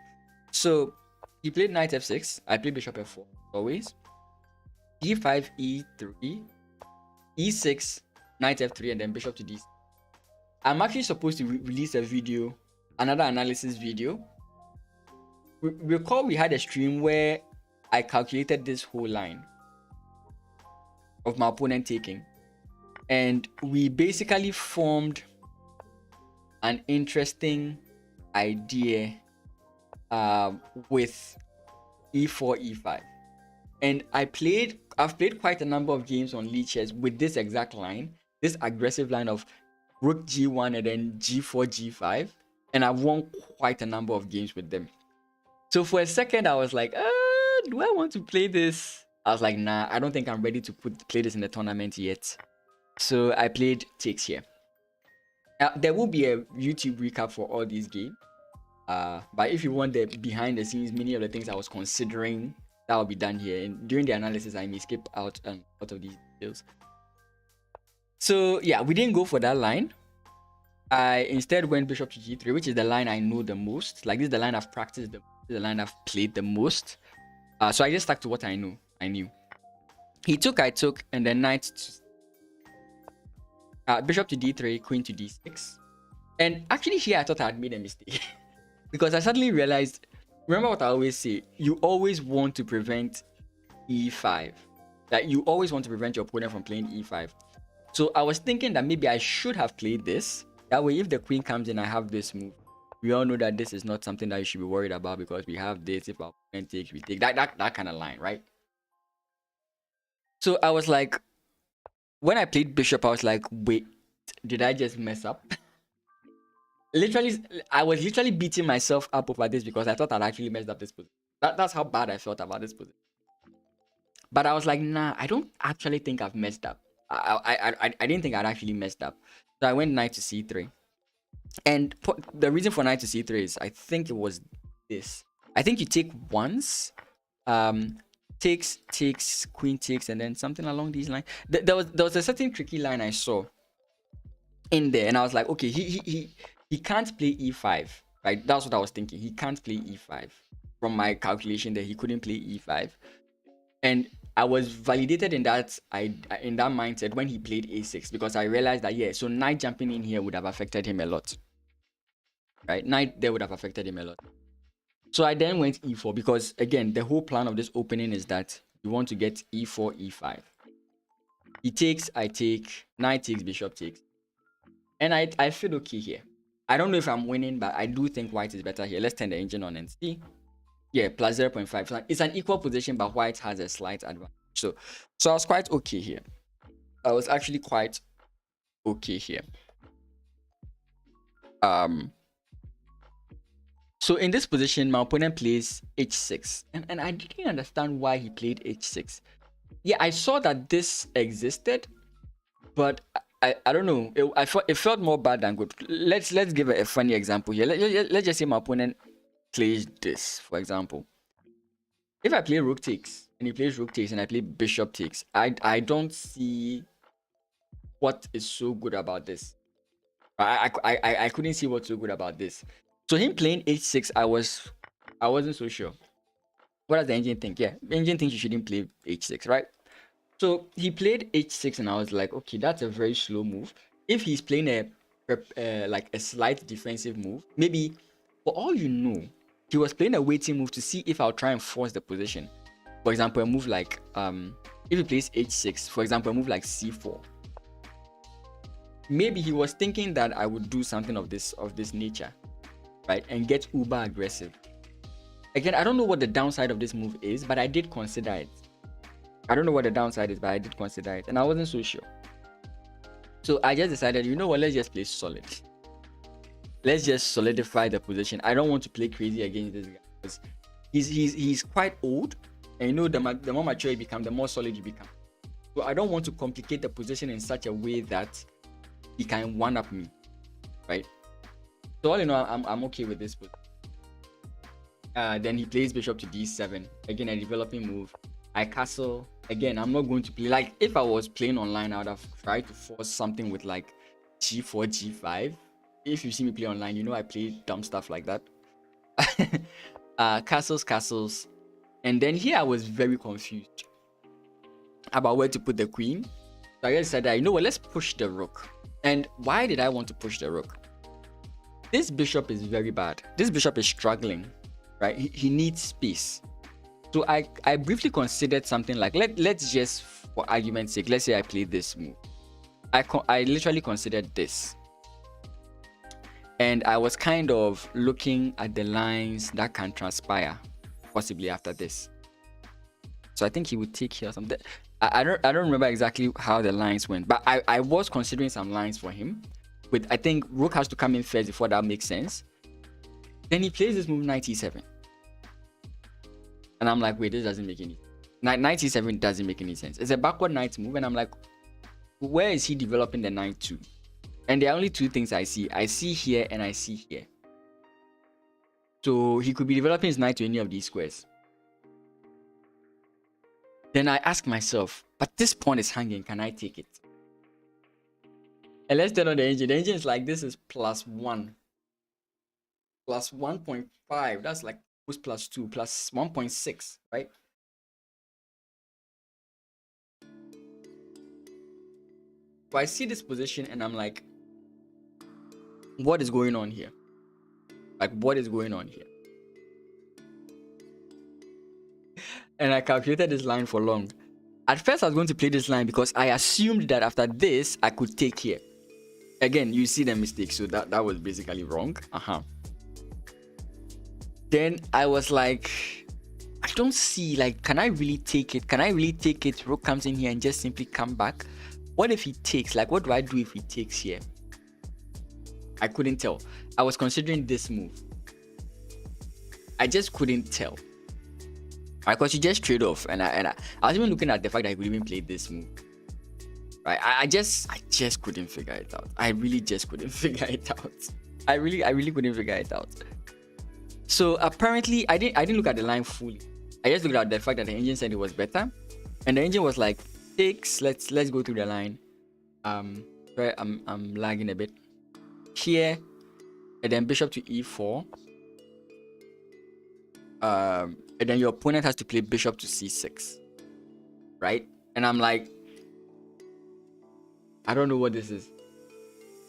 So he played knight f6. I played bishop f4 always. e5, e3, e6, knight f3, and then bishop to d6. I'm actually supposed to release a video, another analysis video. Recall we had a stream where I calculated this whole line of my opponent taking, and we basically formed an interesting idea with e4, e5. And I've played quite a number of games on lead chess with this exact line, this aggressive line of rook g1 and then g4, g5, and I've won quite a number of games with them. So for a second I was like, do I want to play this? I was like, nah, I don't think I'm ready to play this in the tournament yet. So I played takes here. There will be a YouTube recap for all these games, but if you want the behind the scenes, many of the things I was considering, that will be done here, and during the analysis I may skip out a lot of these details. So yeah, we didn't go for that line. I instead went bishop to g3, which is the line I know the most. Like this is the line I've practiced, the line I've played the most. So I just stuck to what I knew. He took, I took, and then knight to bishop to d3, queen to d6. And actually here I thought I had made a mistake because I suddenly realized, remember what I always say, you always want to prevent e5. Like you always want to prevent your opponent from playing e5. So I was thinking that maybe I should have played this. That way if the queen comes in, I have this move. We all know that this is not something that you should be worried about because we have this. If our opponent takes, we take. That kind of line, right? So I was like, when I played bishop, I was like, wait, did I just mess up? I was literally beating myself up over this because I thought I'd actually messed up this position. That's how bad I felt about this position. But I was like, nah, I don't actually think I've messed up. I didn't think I'd actually messed up. So I went knight to c3. And the reason for knight to c3 is, I think it was this. I think you take once, takes, queen takes, and then something along these lines. There was a certain tricky line I saw in there, and I was like, okay, he can't play e5, right? That's what I was thinking. He can't play e5. From my calculation that he couldn't play e5, and I was validated in that mindset when he played a6, because I realized that, yeah, so knight jumping in here would have affected him a lot, right? Knight there would have affected him a lot. So I then went e4 because, again, the whole plan of this opening is that you want to get e4, e5. He takes, I take, knight takes, bishop takes. And I feel okay here. I don't know if I'm winning, but I do think white is better here. Let's turn the engine on and see. Yeah, plus 0.5. So it's an equal position, but white has a slight advantage. So I was quite okay here. I was actually quite okay here. So in this position, my opponent plays h6. And I didn't understand why he played h6. Yeah, I saw that this existed, but I don't know. It felt more bad than good. Let's give a funny example here. Let's just say my opponent plays this, for example. If I play rook takes and he plays rook takes and I play bishop takes, I don't see what is so good about this. I couldn't see what's so good about this. So him playing h6, I wasn't so sure. What does the engine think? Yeah, the engine thinks you shouldn't play h6, right? So he played h6 and I was like, okay, that's a very slow move. If he's playing like a slight defensive move, maybe, for all you know, he was playing a waiting move to see if I'll try and force the position. For example, a move like if he plays h6, for example, a move like c4. Maybe he was thinking that I would do something of this nature, right, and get uber aggressive. Again, I don't know what the downside of this move is, but I did consider it. I don't know what the downside is, but I did consider it, and I wasn't so sure. So I just decided, you know what, let's just play solid. Let's just solidify the position. I don't want to play crazy against this guy because he's quite old, and you know, the more mature you become, the more solid you become. So I don't want to complicate the position in such a way that he can one-up me, right? So all in all, I'm okay with this position. Then he plays bishop to d7. Again, a developing move. I castle. Again, I'm not going to play, like, if I was playing online, I would have tried to force something with like g4, g5. If you see me play online, you know I play dumb stuff like that. Castles. And then here I was very confused about where to put the queen. So I just said that, you know what, let's push the rook. And why did I want to push the rook? This bishop is very bad. This bishop is struggling, right? He needs space. So I briefly considered something like, let's just, for argument's sake, let's say I play this move. I literally considered this. And I was kind of looking at the lines that can transpire possibly after this. So I think he would take here or something. I don't remember exactly how the lines went, but I was considering some lines for him. With, I think rook has to come in first before that makes sense. Then he plays this move knight e7. And I'm like, wait, this doesn't make any sense. Knight e7 doesn't make any sense. It's a backward knight move, and I'm like, where is he developing the knight to? And there are only two things I see. I see here and I see here. So he could be developing his knight to any of these squares. Then I ask myself, but this pawn is hanging, can I take it? And let's turn on the engine. The engine is like, this is +1. Plus 1.5. That's like +2. Plus 1.6, right? So I see this position and I'm like, what is going on here? Like, what is going on here? And I calculated this line for long. At first, I was going to play this line because I assumed that after this, I could take here. Again, you see the mistake. So that was basically wrong. Then I was like, I don't see, like, can I really take it? Can I really take it? Rook comes in here and just simply come back. What if he takes? Like, what do I do if he takes here? I couldn't tell. I was considering this move. I just couldn't tell. Right, because you just trade off, and I was even looking at the fact that I could even play this move. Right, I just couldn't figure it out. I really just couldn't figure it out. I really couldn't figure it out. So apparently, I didn't look at the line fully. I just looked at the fact that the engine said it was better, and the engine was like, takes. Let's go through the line. Sorry, I'm lagging a bit. Here, and then bishop to e4. And then your opponent has to play bishop to c6, right? And I'm like, I don't know what this is.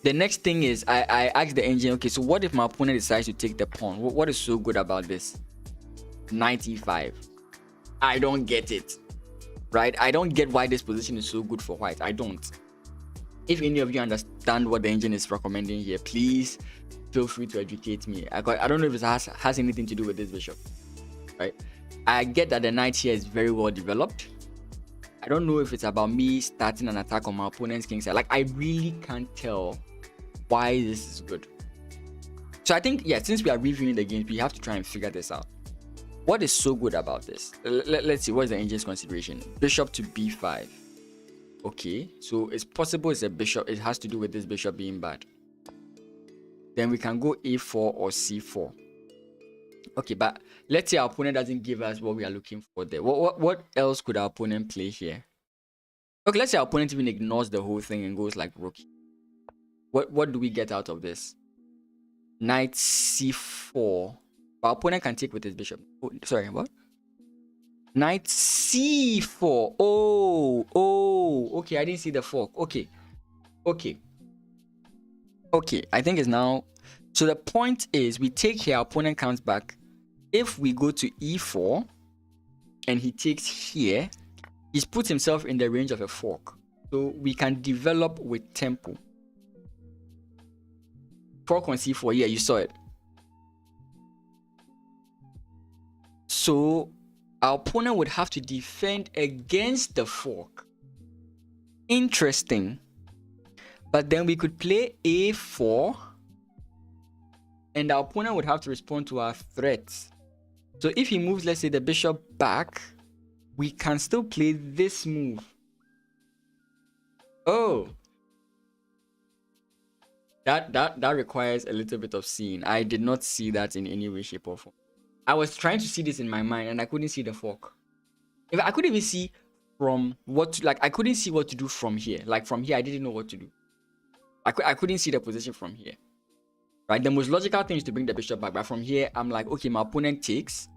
The next thing is I asked the engine, okay, so what if my opponent decides to take the pawn? What is so good about this? Knight e5. I don't get it, right? I don't get why this position is so good for white. I don't. If any of you understand what the engine is recommending here, please feel free to educate me. I don't know if it has anything to do with this bishop. Right? I get that the knight here is very well developed. I don't know if it's about me starting an attack on my opponent's king side. Like, I really can't tell why this is good. So I think, yeah, since we are reviewing the games, we have to try and figure this out. What is so good about this? Let's see, what is the engine's consideration? Bishop to b5. Okay, so it's possible it's a bishop. It has to do with this bishop being bad. Then we can go a4 or c4. Okay, but let's say our opponent doesn't give us what we are looking for there. What else could our opponent play here? Okay, let's say our opponent even ignores the whole thing and goes like rook. What do we get out of this? Knight c4. Our opponent can take with his bishop. Oh, sorry, what? Knight c4. Oh, okay, I didn't see the fork. Okay, I think it's now. So the point is, we take here, our opponent comes back. If we go to e4 and he takes here, he's put himself in the range of a fork. So we can develop with tempo. Fork on c4, yeah, you saw it. So Our opponent would have to defend against the fork. Interesting. But then we could play a4, and our opponent would have to respond to our threats. So if he moves, let's say, the bishop back, we can still play this move. Oh, that requires a little bit of seeing. I did not see that in any way, shape, or form. I was trying to see this in my mind, and I couldn't see the fork. If I couldn't even see from what to, like, I couldn't see what to do from here. Like from here, I didn't know what to do. I couldn't see the position from here. Right? The most logical thing is to bring the bishop back, but from here, I'm like, okay, my opponent takes,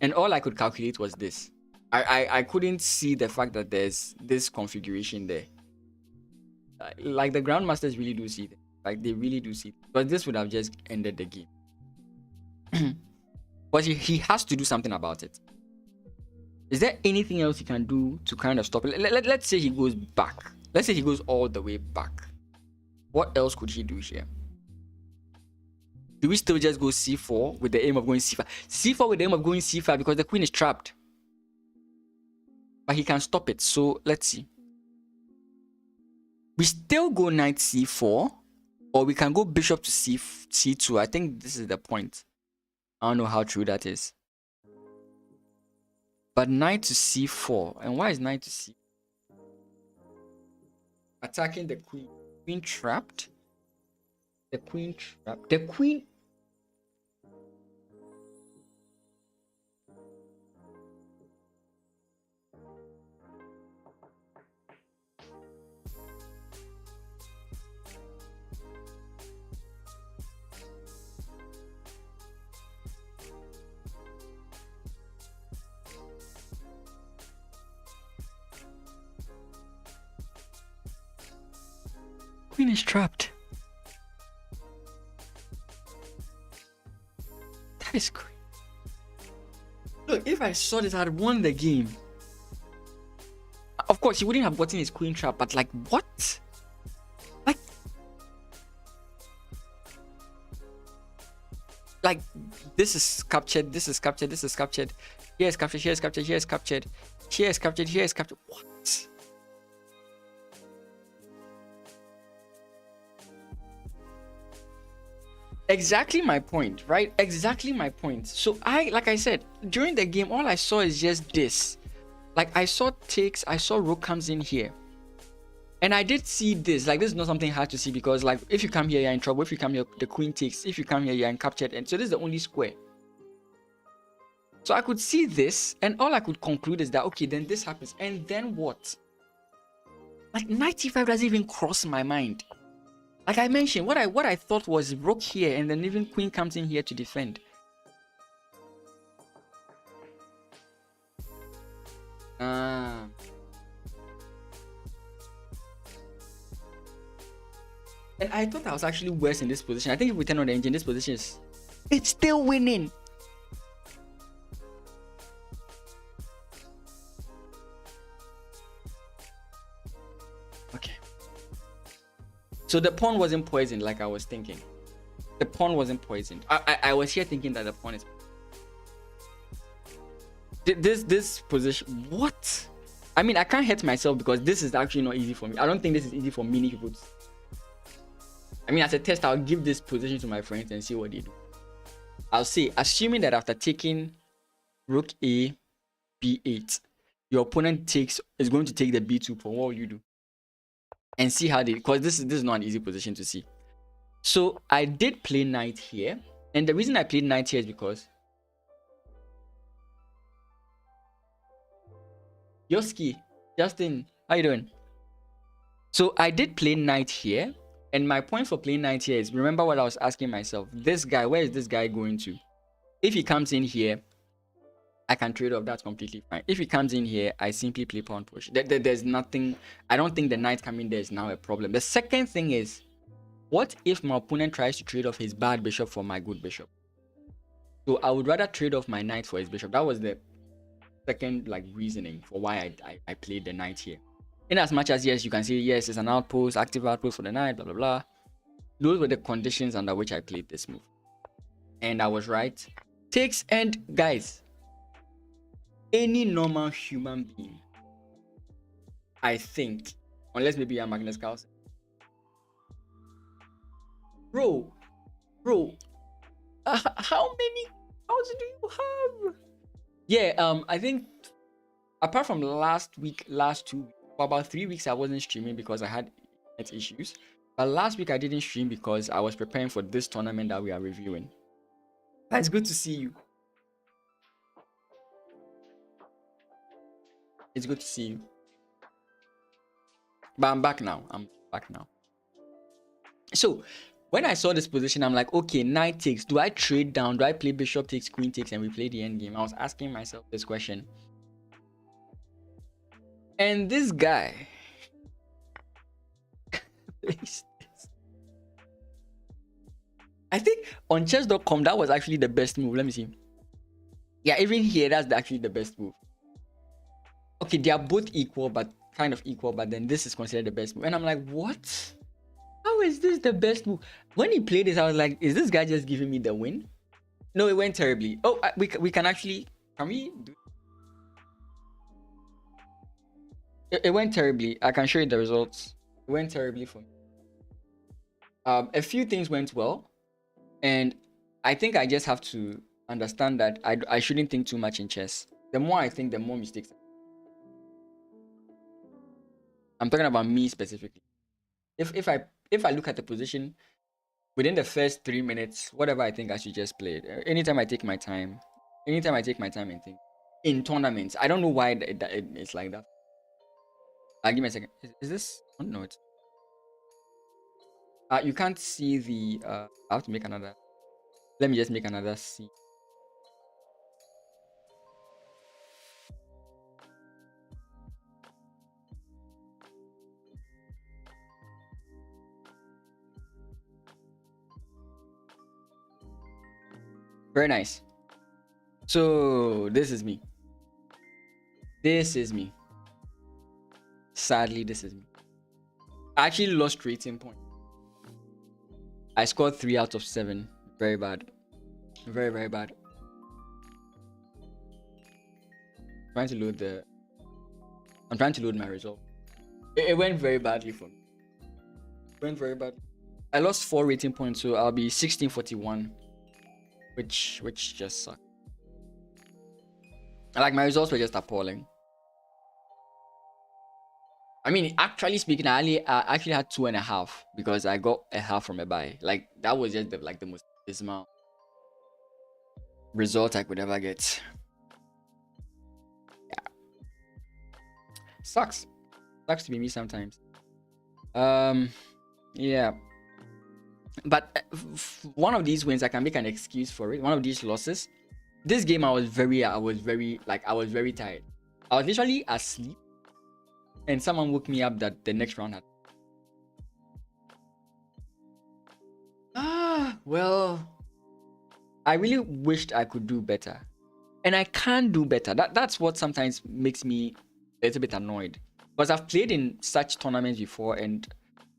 and all I could calculate was this. I couldn't see the fact that there's this configuration there. Like the grandmasters really do see it. Like they really do see it. But this would have just ended the game. But he has to do something about it. Is there anything else he can do to kind of stop it? Let's say he goes back. Let's say he goes all the way back. What else could he do here? Do we still just go c4 with the aim of going c5? c4 with the aim of going c5 because the queen is trapped. But he can stop it. So let's see. We still go knight c4, or we can go bishop to c2. I think this is the point. I don't know how true that is. But knight to c4. And why is knight to c? Attacking the queen. Queen trapped. The queen trapped. The queen. Queen is trapped. That is crazy. Look, if I saw this, I'd won the game. Of course, he wouldn't have gotten his queen trap, but like, what? Like, this is captured, this is captured, this is captured. Here is captured, here is captured, here is captured. Here is captured, here is captured. What? Exactly my point, right? Exactly my point. So like I said, during the game, all I saw is just this. Like I saw takes, I saw rook comes in here. And I did see this. Like this is not something hard to see because like if you come here, you're in trouble. If you come here, the queen takes. If you come here, you're in captured. And so this is the only square. So I could see this, and all I could conclude is that okay, then this happens. And then what? Like knight e5 doesn't even cross my mind. Like I mentioned, what I thought was rook here, and then even queen comes in here to defend. And I thought I was actually worse in this position. I think if we turn on the engine, this position is... It's still winning. Okay. So the pawn wasn't poisoned like I was thinking. The pawn wasn't poisoned. I was here thinking that the pawn is... This position... What? I mean, I can't hurt myself because this is actually not easy for me. I don't think this is easy for many people. I mean, as a test, I'll give this position to my friends and see what they do. I'll say, assuming that after taking rook a, b8, your opponent is going to take the b2 pawn, what will you do? And see how they... Because this is not an easy position to see. So I did play knight here. And the reason I played knight here is because... Yoski, Justin, how you doing? So I did play knight here. And my point for playing knight here is, remember what I was asking myself. This guy, where is this guy going to? If he comes in here, I can trade off. That's completely fine. If he comes in here, I simply play pawn push. There's nothing... I don't think the knight coming there is now a problem. The second thing is, what if my opponent tries to trade off his bad bishop for my good bishop? So I would rather trade off my knight for his bishop. That was the second like reasoning for why I played the knight here. In as much as, yes, you can say, yes, it's an outpost, active outpost for the knight, blah, blah, blah. Those were the conditions under which I played this move. And I was right. Takes, and guys, any normal human being, I think, unless maybe you're Magnus Carlsen, bro, bro, how many cows do you have? Yeah, I think apart from last week, last 2 weeks, for about 3 weeks, I wasn't streaming because I had internet issues. But last week I didn't stream because I was preparing for this tournament that we are reviewing. It's good to see you. It's good to see you. But I'm back now. So when I saw this position, I'm like, okay, knight takes. Do I trade down? Do I play bishop takes, queen takes, and we play the end game? I was asking myself this question. And this guy plays this. I think on chess.com, that was actually the best move. Let me see. Yeah, even here, that's actually the best move. Okay, they are both equal, but kind of equal, but then this is considered the best move. And I'm like, what? How is this the best move? When he played this, I was like, is this guy just giving me the win? No, it went terribly. Oh, we can actually, can we do it? It went terribly. I can show you the results. It went terribly for me. A few things went well, and I think I just have to understand that I shouldn't think too much in chess. The more I think, the more mistakes. I'm talking about me specifically. If I look at the position within the first 3 minutes, whatever I think I should just play it. Anytime I take my time and think in tournaments, I don't know why it's like that. Give me a second. Is this? Oh, no, it's. You can't see the. I have to make another. Let me just make another C. Very nice. So this is me. This is me. Sadly, this is me. I actually lost rating point. I scored 3 out of 7. Very bad. Very, very bad. I'm trying to load my result. It went very badly for me. It went very bad. I lost 4 rating points, so I'll be 1641, which just sucked. Like, my results were just appalling. I mean, actually speaking, I actually had 2.5 because I got a half from a buy. Like, that was just the most dismal result I could ever get. Yeah, sucks to be me sometimes. Yeah, but one of these wins I can make an excuse for it. One of these losses, this game I was very tired. I was literally asleep, and someone woke me up that the next round had. Well, I really wished I could do better, and I can't do better. That's what sometimes makes me a little bit annoyed, because I've played in such tournaments before, and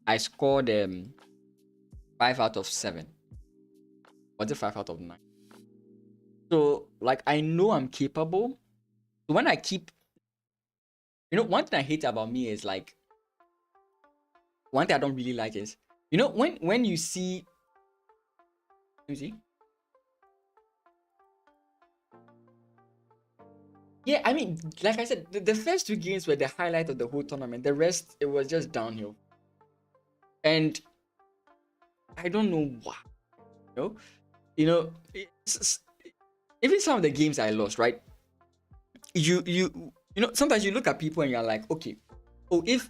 I scored 5 out of 7. Was it 5 out of 9? So, like, I know I'm capable. So when I keep, one thing I hate about me is, like, one thing I don't really like is, when you see, let me see. Yeah, I mean, like I said, the first 2 games were the highlight of the whole tournament. The rest, it was just downhill. And I don't know why. Even some of the games I lost, right? Sometimes you look at people and you're like, okay, if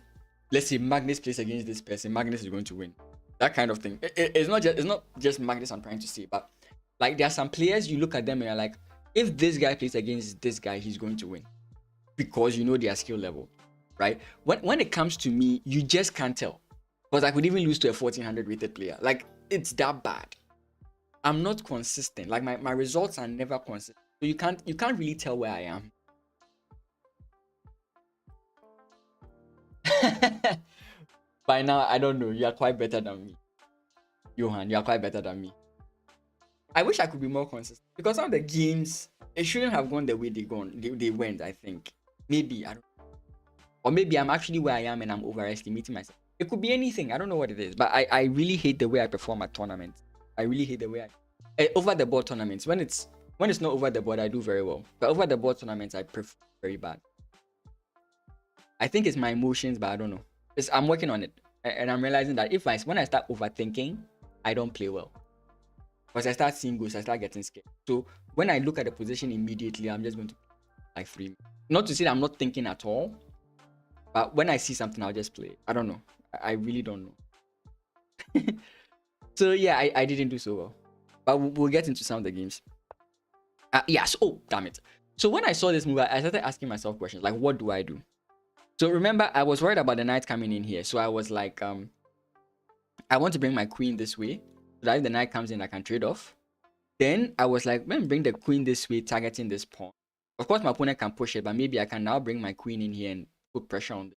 let's say Magnus plays against this person, Magnus is going to win. That kind of thing. It's not just Magnus I'm trying to say, but like, there are some players you look at them and you're like, if this guy plays against this guy, he's going to win, because you know their skill level, right? When it comes to me, you just can't tell, because I could even lose to a 1400 rated player. Like, it's that bad. I'm not consistent. Like, my results are never consistent, so you can't really tell where I am. By now, I don't know. You are quite better than me, Johan. You are quite better than me. I wish I could be more consistent because some of the games it shouldn't have gone the way they went. I think maybe I don't, or maybe I'm actually where I am and I'm overestimating myself. It could be anything. I don't know what it is, but I really hate the way I perform at tournaments. I really hate the way I over the board tournaments. When it's not over the board, I do very well, but over the board tournaments, I perform very bad. I think it's my emotions, but I don't know. I'm working on it, and I'm realizing that when I start overthinking, I don't play well. Because I start seeing ghosts, I start getting scared. So when I look at the position immediately, I'm just going to like 3. Not to say that I'm not thinking at all, but when I see something, I'll just play. I don't know. I really don't know. So yeah, I didn't do so well, but we'll get into some of the games. Yes. Oh, damn it. So when I saw this move, I started asking myself questions like, what do I do? So remember, I was worried about the knight coming in here. So I was like, I want to bring my queen this way. So that if the knight comes in, I can trade off. Then I was like, let me bring the queen this way, targeting this pawn. Of course, my opponent can push it, but maybe I can now bring my queen in here and put pressure on it.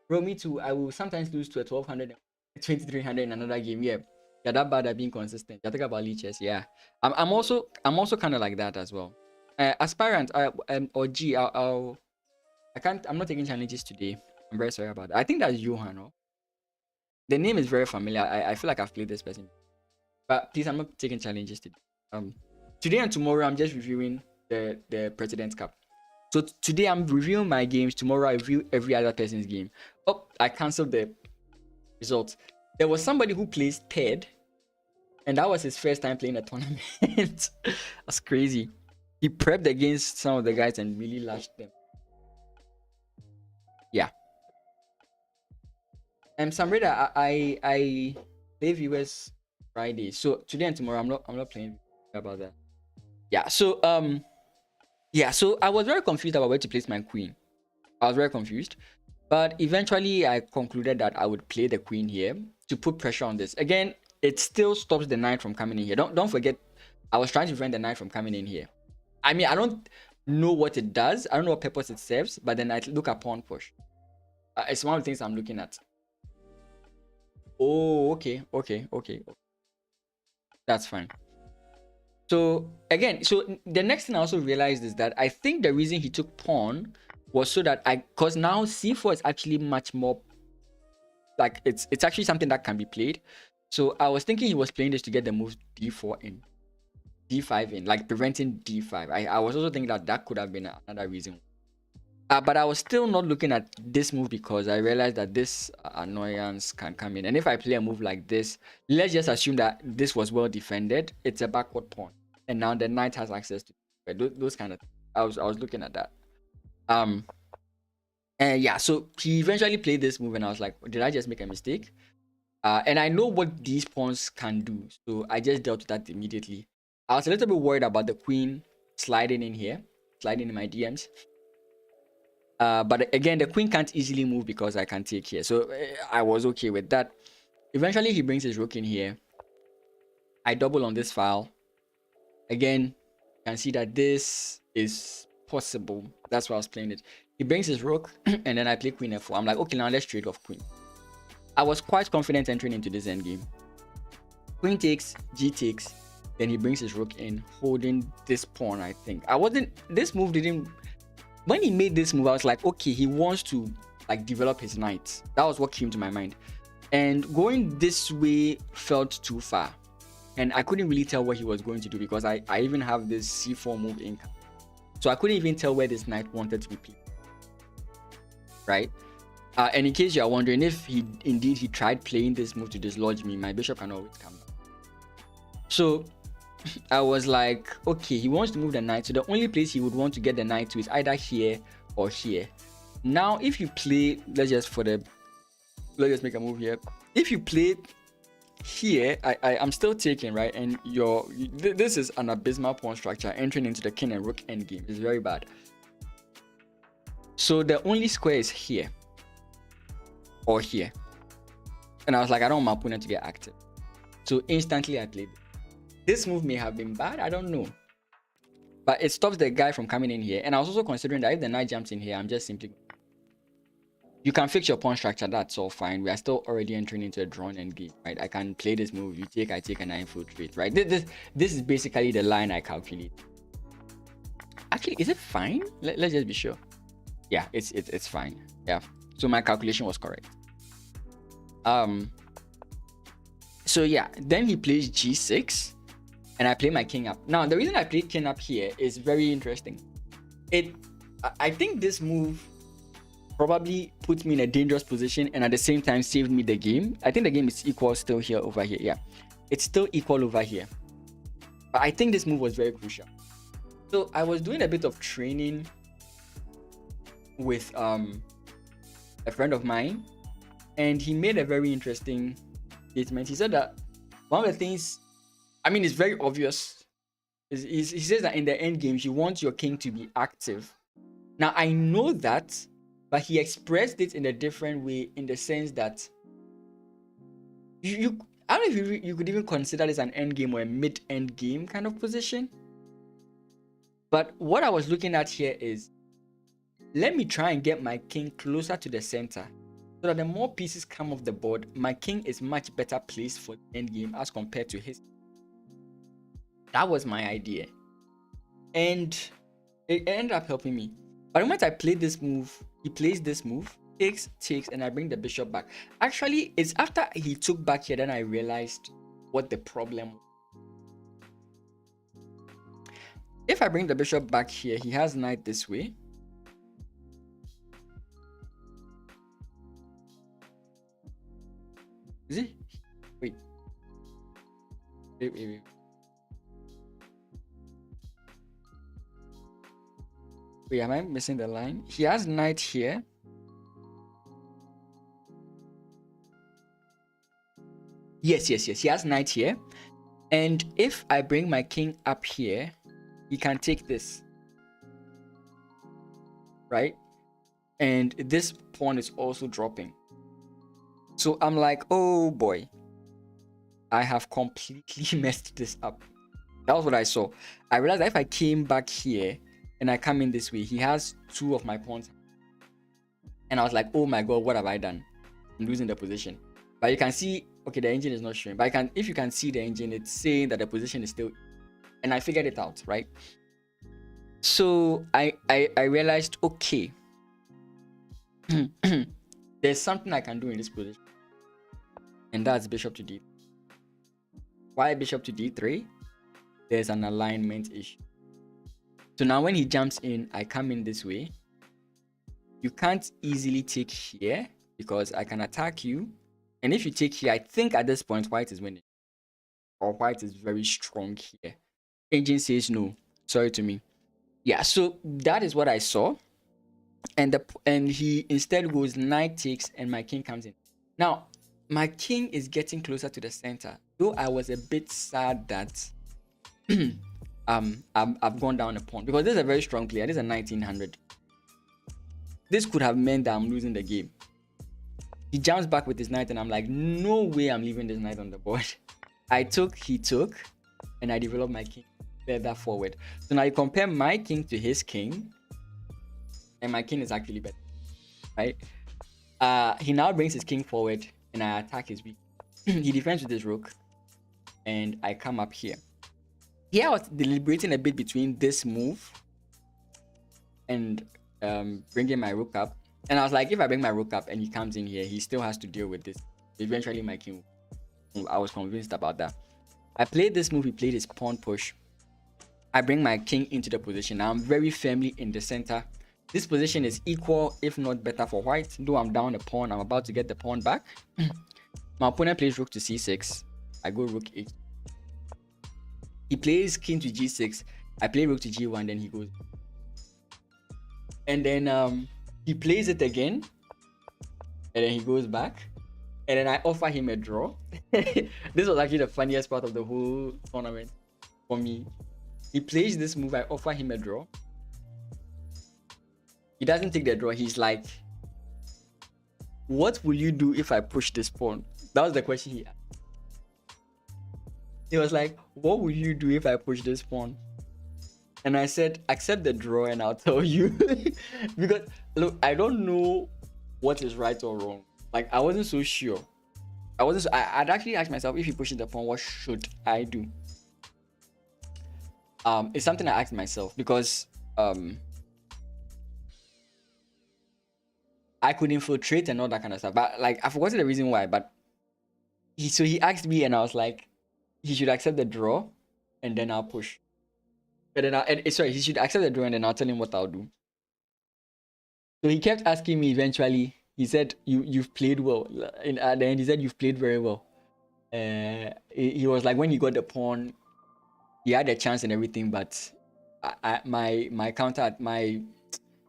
Bro, me too. I will sometimes lose to a 1200, 2300 in another game. Yeah, that bad at being consistent. You think about leeches. Yeah, I'm also kind of like that as well. Aspirant, or G, I'm not taking challenges today. I'm very sorry about that. I think that's Johan. No? The name is very familiar. I feel like I've played this person, but please, I'm not taking challenges today. Today and tomorrow, I'm just reviewing the President's Cup. So today I'm reviewing my games. Tomorrow I review every other person's game. Oh, I cancelled the results. There was somebody who plays third, and that was his first time playing a tournament. That's crazy. He prepped against some of the guys and really lashed them. Yeah. Some radar, I play viewers Friday. So today and tomorrow I'm not playing about that. Yeah. So so I was very confused about where to place my queen. I was very confused, but eventually I concluded that I would play the queen here to put pressure on this. Again, it still stops the knight from coming in here. Don't forget, I was trying to prevent the knight from coming in here. I mean, I don't know what it does. I don't know what purpose it serves, but then I look at pawn push. It's one of the things I'm looking at. Oh, okay. That's fine. So again, so the next thing I also realized is that I think the reason he took pawn was so that because now c4 is actually much more like it's actually something that can be played. So I was thinking he was playing this to get the move d4 in, d5 in, like preventing d5. I was also thinking that could have been another reason. But I was still not looking at this move because I realized that this annoyance can come in. And if I play a move like this, let's just assume that this was well defended. It's a backward pawn. And now the knight has access to those kind of things. I was looking at that. And yeah, so he eventually played this move and I was like, did I just make a mistake? And I know what these pawns can do. So I just dealt with that immediately. I was a little bit worried about the queen sliding in here, sliding in my DMs. But again, the queen can't easily move because I can take here. So I was okay with that. Eventually, he brings his rook in here. I double on this file. Again, you can see that this is possible. That's why I was playing it. He brings his rook, and then I play queen f4. I'm like, okay, now let's trade off queen. I was quite confident entering into this endgame. Queen takes, g takes. Then he brings his rook in, holding this pawn, I think. This move didn't... When he made this move, I was like, okay, he wants to like develop his knight. That was what came to my mind. And going this way felt too far. And I couldn't really tell what he was going to do because I even have this c4 move in. So I couldn't even tell where this knight wanted to be played. Right? And in case you are wondering, if he tried playing this move to dislodge me, my bishop can always come back. So I was like, okay, he wants to move the knight. So the only place he would want to get the knight to is either here or here. Now, if you play, let's just make a move here. If you play here, I'm still taking, right? And this is an abysmal pawn structure entering into the king and rook endgame. It's very bad. So the only square is here or here. And I was like, I don't want my opponent to get active. So instantly I played. This move may have been bad, I don't know. But it stops the guy from coming in here. And I was also considering that if the knight jumps in here, I'm just simply... You can fix your pawn structure, that's all fine. We are still already entering into a drawn endgame, right? I can play this move, you take, I take, and I infiltrate, right? This is basically the line I calculate. Actually, is it fine? Let's just be sure. Yeah, it's fine. Yeah, so my calculation was correct. So yeah, then he plays g6, and I play my king up. Now, the reason I played king up here is very interesting. I think this move probably put me in a dangerous position and at the same time saved me the game. I think the game is equal still here over here. Yeah, it's still equal over here. But I think this move was very crucial. So I was doing a bit of training with a friend of mine, and he made a very interesting statement. He said that one of the things, I mean, it's very obvious. He says that in the end game, you want your king to be active. Now, I know that, but he expressed it in a different way, in the sense that I don't know if you could even consider this an end game or a mid-end game kind of position. But what I was looking at here is, let me try and get my king closer to the center, so that the more pieces come off the board, my king is much better placed for the end game as compared to his. That was my idea, and it ended up helping me. But the moment I played this move, he plays this move, takes, and I bring the bishop back. Actually, it's after he took back here, then I realized what the problem was. If I bring the bishop back here, he has knight this way. Is it? Wait. Wait, am I missing the line? He has knight here. Yes. He has knight here. And if I bring my king up here, he can take this. Right? And this pawn is also dropping. So I'm like, oh boy, I have completely messed this up. That was what I saw. I realized that if I came back here and I come in this way, he has two of my pawns. And I was like, oh my god, what have I done? I'm losing the position. But you can see, okay, the engine is not showing. But if you can see the engine, it's saying that the position is still. And I figured it out, right? So I realized, okay, there's something I can do in this position. And that's bishop to d3. Why bishop to d3? There's an alignment issue. So now when he jumps in, I come in this way. You can't easily take here because I can attack you. And if you take here, I think at this point, white is winning. Or white is very strong here. Engine says no. Sorry to me. Yeah, so that is what I saw. And he instead goes knight takes and my king comes in. Now, my king is getting closer to the center. Though I was a bit sad that I've gone down a pawn, because this is a very strong player. This is a 1900. This could have meant that I'm losing the game. He jumps back with his knight and I'm like, no way I'm leaving this knight on the board. I took, he took, and I developed my king further forward. So now you compare my king to his king, and my king is actually better, right? He now brings his king forward and I attack his weak. He defends with his rook and I come up here. Here I was deliberating a bit between this move and bringing my rook up. And I was like, if I bring my rook up and he comes in here, he still has to deal with this. Eventually my king, I was convinced about that. I played this move, he played his pawn push. I bring my king into the position. Now I'm very firmly in the center. This position is equal, if not better, for white. Though I'm down a pawn, I'm about to get the pawn back. My opponent plays rook to c6. I go rook 8. He plays king to g6. I play rook to g1, then he goes. And then he plays it again. And then he goes back. And then I offer him a draw. This was actually the funniest part of the whole tournament for me. He plays this move, I offer him a draw. He doesn't take the draw. He's like, what will you do if I push this pawn? That was the question he asked. He was like, what will you do if I push this pawn? And I said, accept the draw and I'll tell you. Because look, I don't know what is right or wrong. Like I wasn't so sure. I'd actually asked myself, if he pushes the pawn, what should I do? It's something I asked myself because I could infiltrate and all that kind of stuff. But like I forgot the reason why. But he asked me, and I was like, he should accept the draw, and then I'll push. And then sorry, he should accept the draw, and then I'll tell him what I'll do. So he kept asking me. Eventually, he said, "You've played well." And at the end, he said, "You've played very well." He was like, when he got the pawn, he had a chance and everything, but my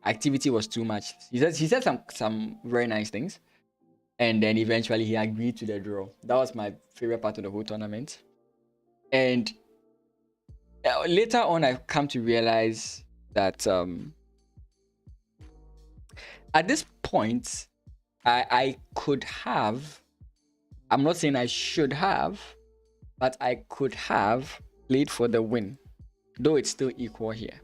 activity was too much. He said some very nice things, and then eventually he agreed to the draw. That was my favorite part of the whole tournament. And later on, I've come to realize that at this point, I could have. I'm not saying I should have, but I could have played for the win, though it's still equal here.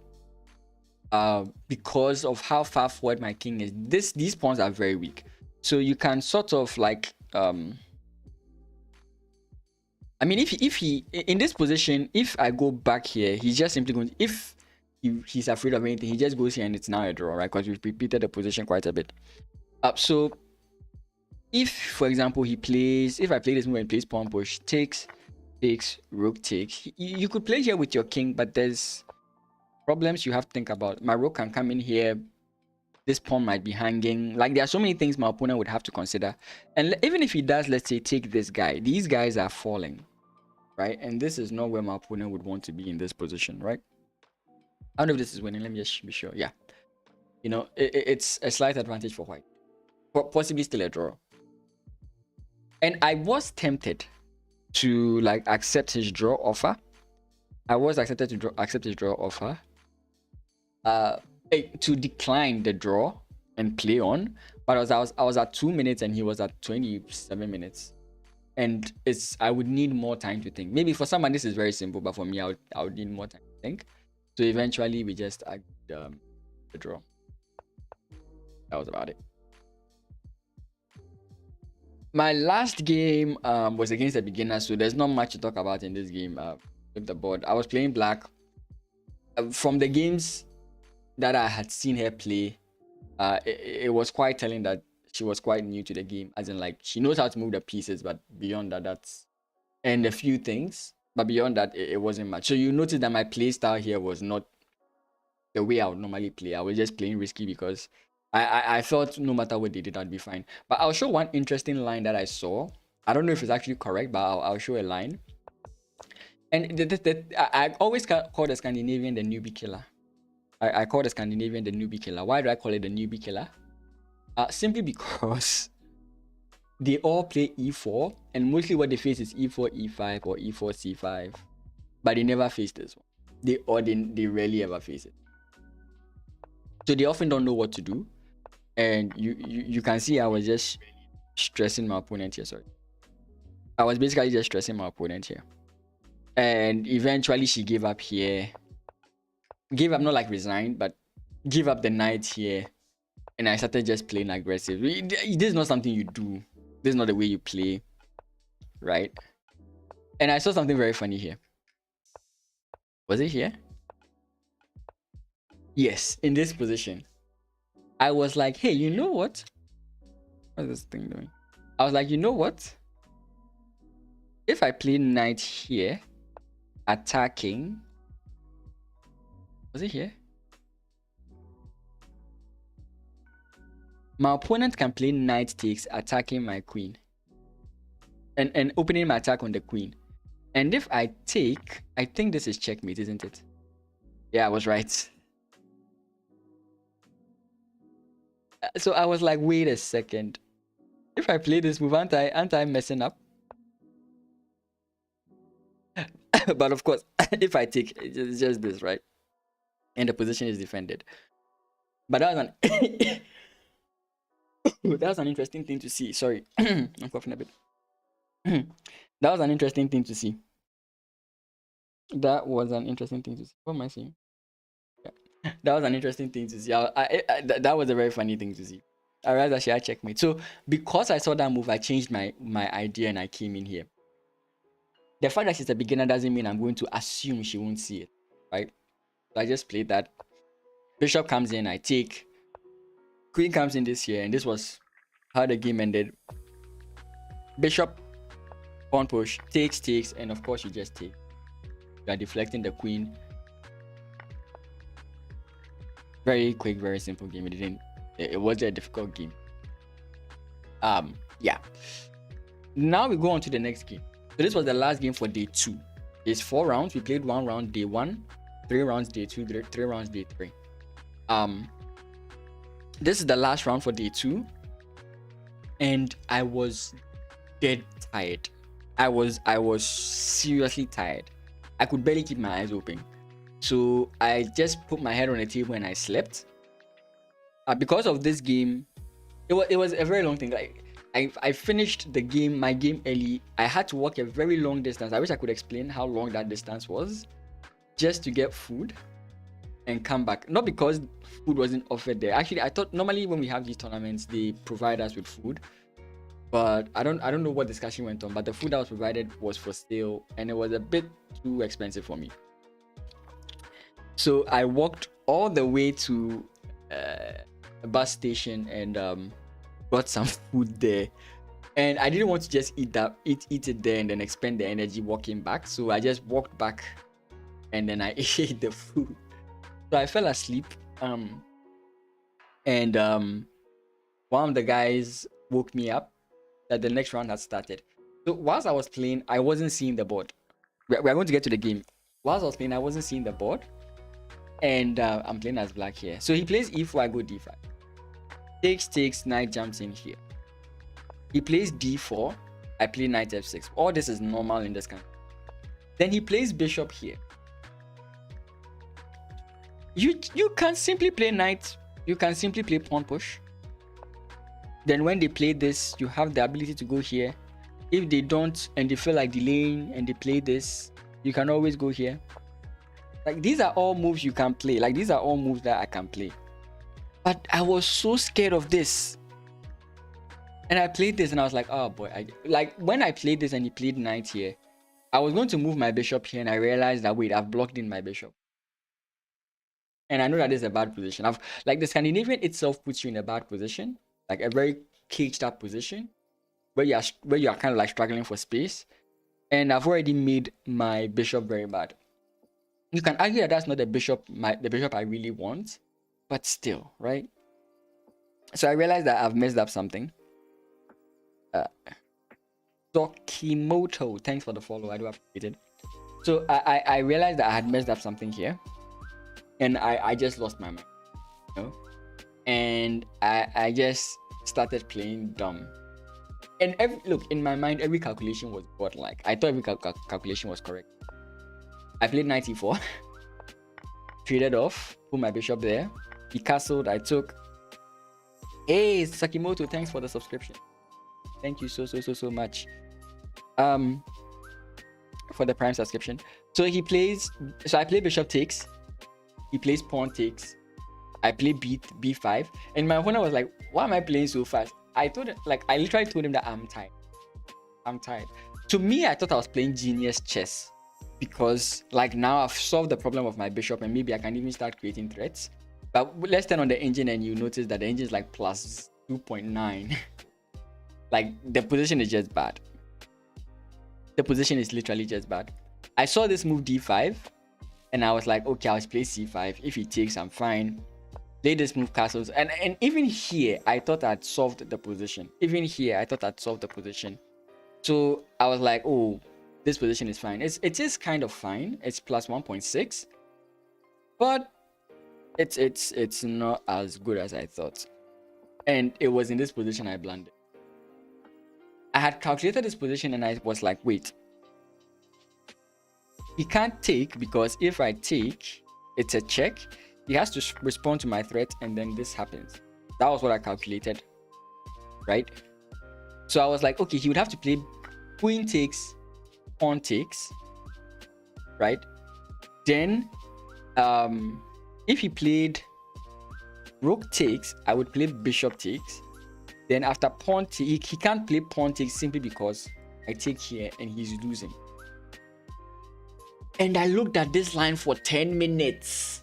Because of how far forward my king is. These pawns are very weak, so you can sort of like I mean, if he in this position, if I go back here, he's just simply going. If he's afraid of anything, he just goes here and it's now a draw, right? Because we've repeated the position quite a bit. So if, for example, if I play this move and plays pawn push, takes, rook takes, you could play here with your king, but there's problems you have to think about. My rook can come in here. This pawn might be hanging. Like, there are so many things my opponent would have to consider. And even if he does, let's say, take this guy, these guys are falling, right? And this is not where my opponent would want to be in this position, right? I don't know if this is winning. Let me just be sure. Yeah. You know, it's a slight advantage for white. Possibly still a draw. And I was tempted to like accept his draw offer. I was accepted to accept his draw offer. To decline the draw and play on, but I was at 2 minutes and he was at 27 minutes, and I would need more time to think. Maybe for someone this is very simple, but for me I would need more time to think. So eventually we just the draw. That was about it. My last game was against a beginner, so there's not much to talk about in this game. With the board, I was playing black. From the games that I had seen her play, it was quite telling that she was quite new to the game, as in like she knows how to move the pieces, but beyond that, and a few things, but beyond that, it wasn't much. So you notice that my play style here was not the way I would normally play. I was just playing risky because I thought no matter what they did, I'd be fine. But I'll show one interesting line that I saw. I don't know if it's actually correct, but I'll show a line. And I always call the Scandinavian the newbie killer. I call the Scandinavian the newbie killer. Why do I call it the newbie killer? Simply because they all play e4, and mostly what they face is e4, e5, or e4, c5. But they never face this one. They rarely ever face it. So they often don't know what to do. And you can see I was just stressing my opponent here. Sorry. I was basically just stressing my opponent here. And eventually she gave up here. Gave up, not like resigned, but give up the knight here. And I started just playing aggressive. This is not something you do. This is not the way you play. Right? And I saw something very funny here. Was it here? Yes, in this position. I was like, hey, you know what? What's this thing doing? I was like, you know what? If I play knight here, attacking. Was it here? My opponent can play knight takes, attacking my queen. And opening my attack on the queen. And if I take, I think this is checkmate, isn't it? Yeah, I was right. So I was like, wait a second. If I play this move, aren't I messing up? But of course, if I take, it's just this, right? And the position is defended. But that was an that was an interesting thing to see. Sorry, I'm coughing a bit. That was an interesting thing to see. That was an interesting thing to see. What am I saying? Yeah. That was an interesting thing to see. That was a very funny thing to see. I realized that she had checkmate. So because I saw that move, I changed my idea and I came in here. The fact that she's a beginner doesn't mean I'm going to assume she won't see it, right? So I just played that. Bishop comes in, I take. Queen comes in this here, and this was how the game ended. Bishop, pawn push, takes, and of course you just take. You are deflecting the queen. Very quick, very simple game. It wasn't a difficult game. Yeah. Now we go on to the next game. So this was the last game for day 2. It's 4 rounds. We played 1 round day 1, 3 rounds day 2, 3 rounds day 3. This is the last round for day 2, and I was dead tired. I was seriously tired. I could barely keep my eyes open. So I just put my head on the table and I slept. Because of this game, it was a very long thing. Like I finished the game, my game early. I had to walk a very long distance. I wish I could explain how long that distance was, just to get food and come back. Not because food wasn't offered there. Actually, I thought normally when we have these tournaments, they provide us with food. But I don't know what discussion went on. But the food that was provided was for sale, and it was a bit too expensive for me. So I walked all the way to a bus station and got some food there. And I didn't want to just eat it there and then expend the energy walking back. So I just walked back and then I ate the food. So I fell asleep. And one of the guys woke me up that the next round had started. So whilst I was playing, I wasn't seeing the board. We're going to get to the game. Whilst I was playing, I wasn't seeing the board. And I'm playing as black here. So he plays e4, I go d5. Takes, knight jumps in here. He plays d4, I play knight f6. All this is normal in this country. Then he plays bishop here. You can simply play knight. You can simply play pawn push. Then when they play this, you have the ability to go here. If they don't and they feel like delaying and they play this, you can always go here. Like, these are all moves you can play. Like, these are all moves that I can play. But I was so scared of this. And I played this and I was like, oh boy. Like, when I played this and he played knight here, I was going to move my bishop here and I realized that, wait, I've blocked in my bishop. And I know that is a bad position. Like, the Scandinavian itself puts you in a bad position. Like, a very caged up position. Where you are kind of like struggling for space. And I've already made my bishop very bad. You can argue that that's not the bishop I really want, but still, right? So I realized that I've messed up something. Dokimoto, thanks for the follow. I do appreciate it. So I realized that I had messed up something here, and I just lost my mind, you know? And I just started playing dumb. And look, in my mind, every calculation was godlike. I thought every calculation was correct. I played knight e4, traded off, put my bishop there. He castled, I took. Hey, Sakimoto, thanks for the subscription. Thank you so much. For the Prime subscription. So he plays. So I play bishop takes. He plays pawn takes. I play b5, and my opponent was like, "Why am I playing so fast?" I literally told him that I'm tired. To me, I thought I was playing genius chess. Because like now I've solved the problem of my bishop and maybe I can even start creating threats. But let's turn on the engine and you notice that the engine is like plus 2.9. Like, the position is just bad. The position is literally just bad. I saw this move d5 and I was like, okay, I'll play c5. If he takes, I'm fine. Play this move castles. And even here, I thought I'd solved the position. So I was like, oh, this position is fine. It is kind of fine. It's plus 1.6, but it's not as good as I thought. And it was in this position I blundered. I had calculated this position and I was like, wait, he can't take, because if I take, it's a check. He has to respond to my threat, and then this happens. That was what I calculated, right? So I was like, okay, he would have to play queen takes, pawn takes, right? Then if he played rook takes, I would play bishop takes. Then after pawn take, he can't play pawn take simply because I take here and he's losing. And I looked at this line for 10 minutes,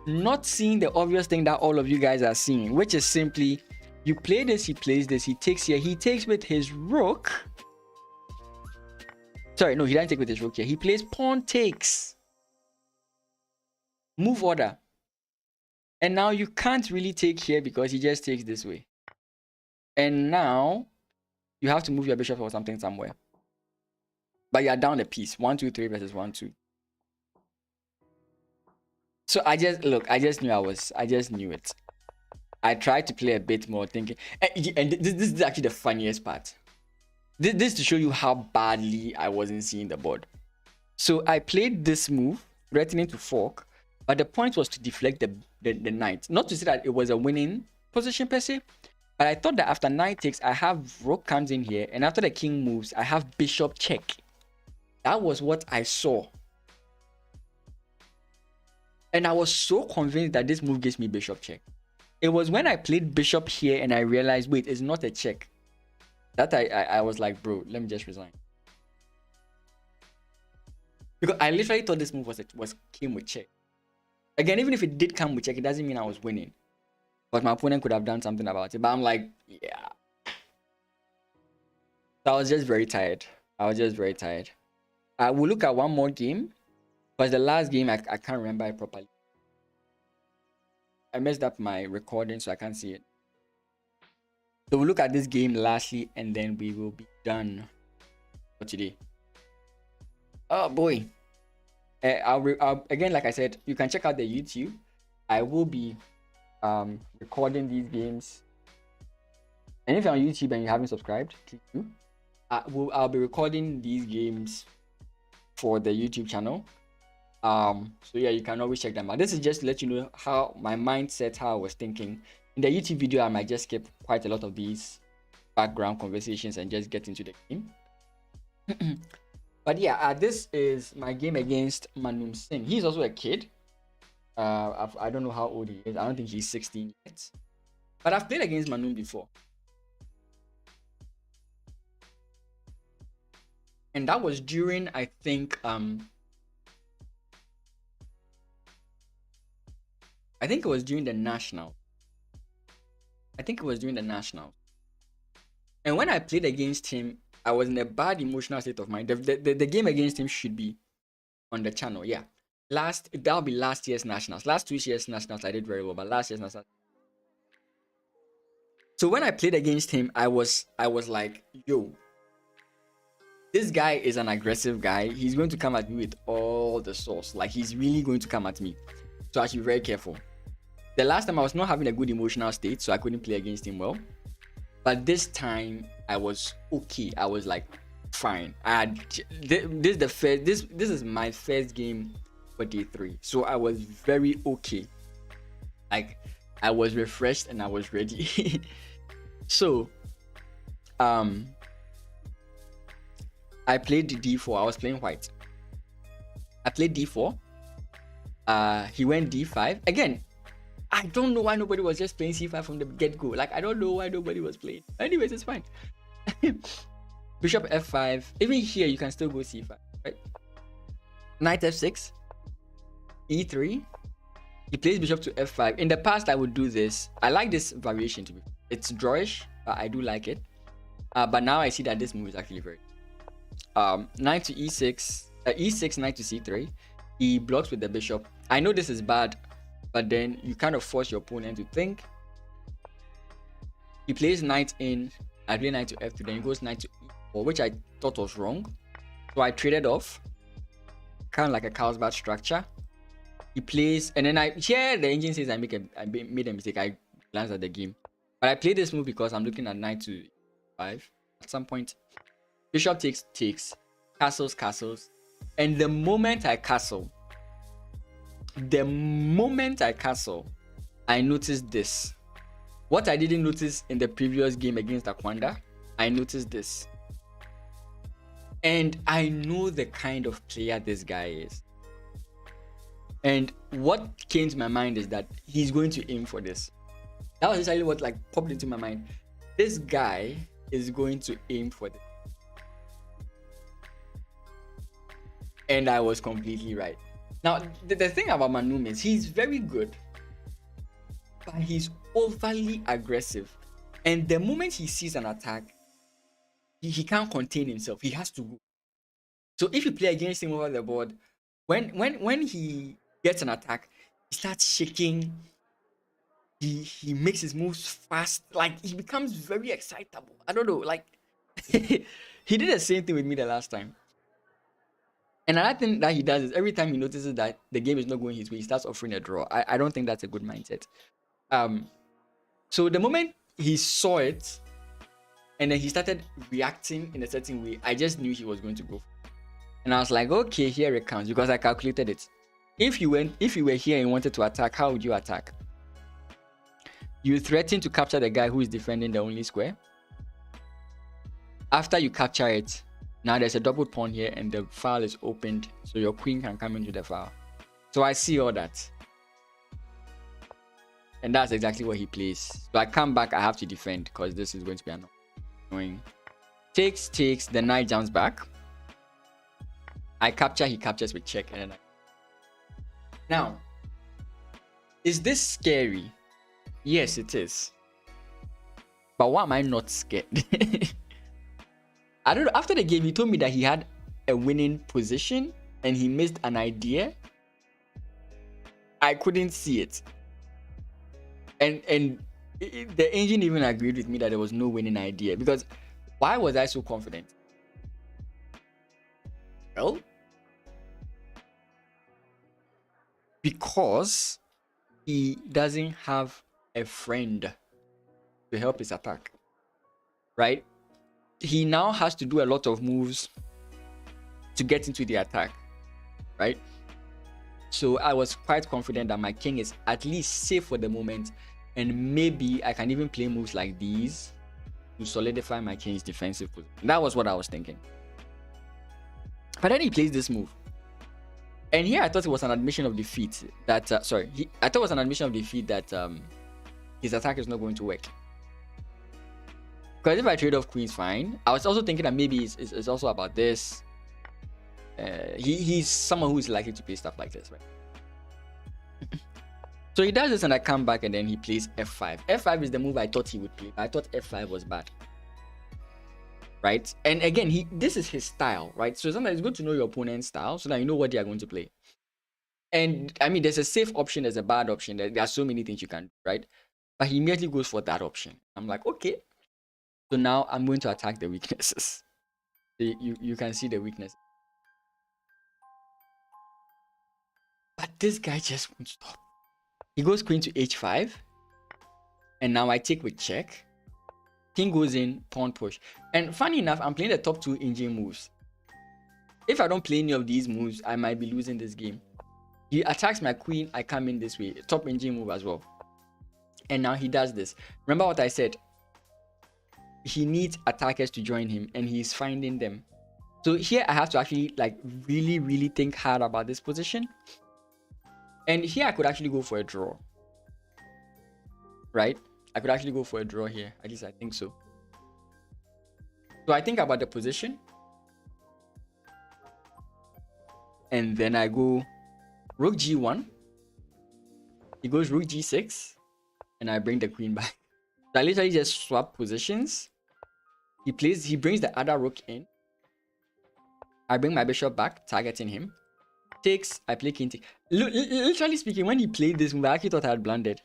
not seeing the obvious thing that all of you guys are seeing, which is simply you play this, he plays this, he takes here, he takes with his rook. Sorry, no, he didn't take with his rook here. He plays pawn takes. Move order. And now you can't really take here because he just takes this way. And now you have to move your bishop or something somewhere. But you're down a piece. 1, 2, 3 versus 1, 2. So I just knew it. I tried to play a bit more thinking. And this is actually the funniest part. This to show you how badly I wasn't seeing the board. So I played this move, threatening to fork. But the point was to deflect the knight. Not to say that it was a winning position per se. But I thought that after knight takes, I have rook comes in here. And after the king moves, I have bishop check. That was what I saw. And I was so convinced that this move gives me bishop check. It was when I played bishop here and I realized, wait, it's not a check. That I was like, bro, let me just resign. Because I literally thought this move came with check. Again, even if it did come with check, it doesn't mean I was winning. But my opponent could have done something about it. But I'm like, yeah. So I was just very tired. We'll look at one more game. Because the last game, I can't remember it properly. I messed up my recording, so I can't see it. So we'll look at this game lastly, and then we will be done for today. Oh boy. I'll again, like I said, you can check out the YouTube. I will be recording these games. And if you're on YouTube and you haven't subscribed, please do. I'll be recording these games for the YouTube channel. So yeah, you can always check them out. This is just to let you know how my mindset, how I was thinking. In the YouTube video, I might just skip quite a lot of these background conversations and just get into the game. But yeah, this is my game against Manum Singh. He's also a kid. I don't know how old he is. I don't think he's 16 yet. But I've played against Manum before. And that was during, I think it was during the National. And when I played against him, I was in a bad emotional state of mind. The game against him should be on the channel. Yeah. That'll be last year's Nationals. Last 2 years' Nationals, I did very well. But last year's Nationals. So when I played against him, I was like, yo, this guy is an aggressive guy. He's going to come at me with all the sauce. Like, he's really going to come at me. So I should be very careful. The last time I was not having a good emotional state, so I couldn't play against him well. But this time I was okay. I was like, fine. This is my first game for day 3, so I was very okay. Like, I was refreshed and I was ready. So, I played d4. I was playing white. I played d4. He went d5 again. I don't know why nobody was just playing c5 from the get-go. Like, I don't know why nobody was playing. Anyways, it's fine. Bishop f5. Even here, you can still go c5, right? Knight f6. e3. He plays bishop to f5. In the past, I would do this. I like this variation to be. It's drawish, but I do like it. But now I see that this move is actually very. Knight to e6. E6, knight to c3. He blocks with the bishop. I know this is bad, but then you kind of force your opponent to think. He plays knight in. I play knight to f2. Then he goes knight to e4, which I thought was wrong. So I traded off. Kind of like a Carlsbad structure. He plays, and then here the engine says I made a mistake. I glanced at the game, but I played this move because I'm looking at knight to 5 at some point. Bishop takes, castles, and the moment I castle, I noticed this. What I didn't notice in the previous game against Akwanda, I noticed this. And I know the kind of player this guy is. And what came to my mind is that he's going to aim for this. That was exactly what popped into my mind. this guy is going to aim for the. And I was completely right. Now, the thing about Manum is he's very good, but he's overly aggressive. And the moment he sees an attack, he can't contain himself. He has to go. So if you play against him over the board, when he gets an attack, he starts shaking. He makes his moves fast. Like, he becomes very excitable. I don't know. Like, he did the same thing with me the last time. And another thing that he does is every time he notices that the game is not going his way, he starts offering a draw. I don't think that's a good mindset. So the moment he saw it, and then he started reacting in a certain way, I just knew he was going to go. And I was like, okay, here it comes, because I calculated it. If you were here and wanted to attack, how would you attack? You threaten to capture the guy who is defending the only square. After you capture it, now there's a double pawn here and the file is opened, so your queen can come into the file. So I see all that. And that's exactly what he plays. So I come back, I have to defend because this is going to be annoying. Takes, the knight jumps back. I capture, he captures with check, and then Now, is this scary? Yes, it is. But why am I not scared? I don't know. After the game, he told me that he had a winning position and he missed an idea. I couldn't see it. And the engine even agreed with me that there was no winning idea. Because why was I so confident? Well, because he doesn't have a friend to help his attack, right? He now has to do a lot of moves to get into the attack, right? So I was quite confident that my king is at least safe for the moment, and maybe I can even play moves like these to solidify my king's defensive position. That was what I was thinking. But then he plays this move. And here I thought it was an admission of defeat that, I thought it was an admission of defeat that his attack is not going to work. Because if I trade off queens, fine. I was also thinking that maybe it's also about this. He's someone who is likely to play stuff like this, right? So he does this and I come back and then he plays f5. f5 is the move I thought he would play. I thought f5 was bad. Right? And again, this is his style, right? So sometimes it's good to know your opponent's style so that you know what they are going to play. And I mean, there's a safe option, there's a bad option. There are so many things you can do, right? But he immediately goes for that option. I'm like, okay. So now I'm going to attack the weaknesses. You can see the weakness. But this guy just won't stop. He goes queen to h5. And now I take with check. King goes in, pawn push. And funny enough, I'm playing the top two engine moves. If I don't play any of these moves, I might be losing this game. He attacks my queen, I come in this way. Top engine move as well. And now he does this. Remember what I said? He needs attackers to join him and he's finding them. So here I have to actually like really, really think hard about this position. And here I could actually go for a draw. Right? I could actually go for a draw here. At least I think so. So I think about the position. And then I go rook g1. He goes rook g6. And I bring the queen back. So I literally just swap positions. He brings the other rook in. I bring my bishop back, targeting him. Takes, I play king take. Literally speaking, when he played this move, I actually thought I had blundered.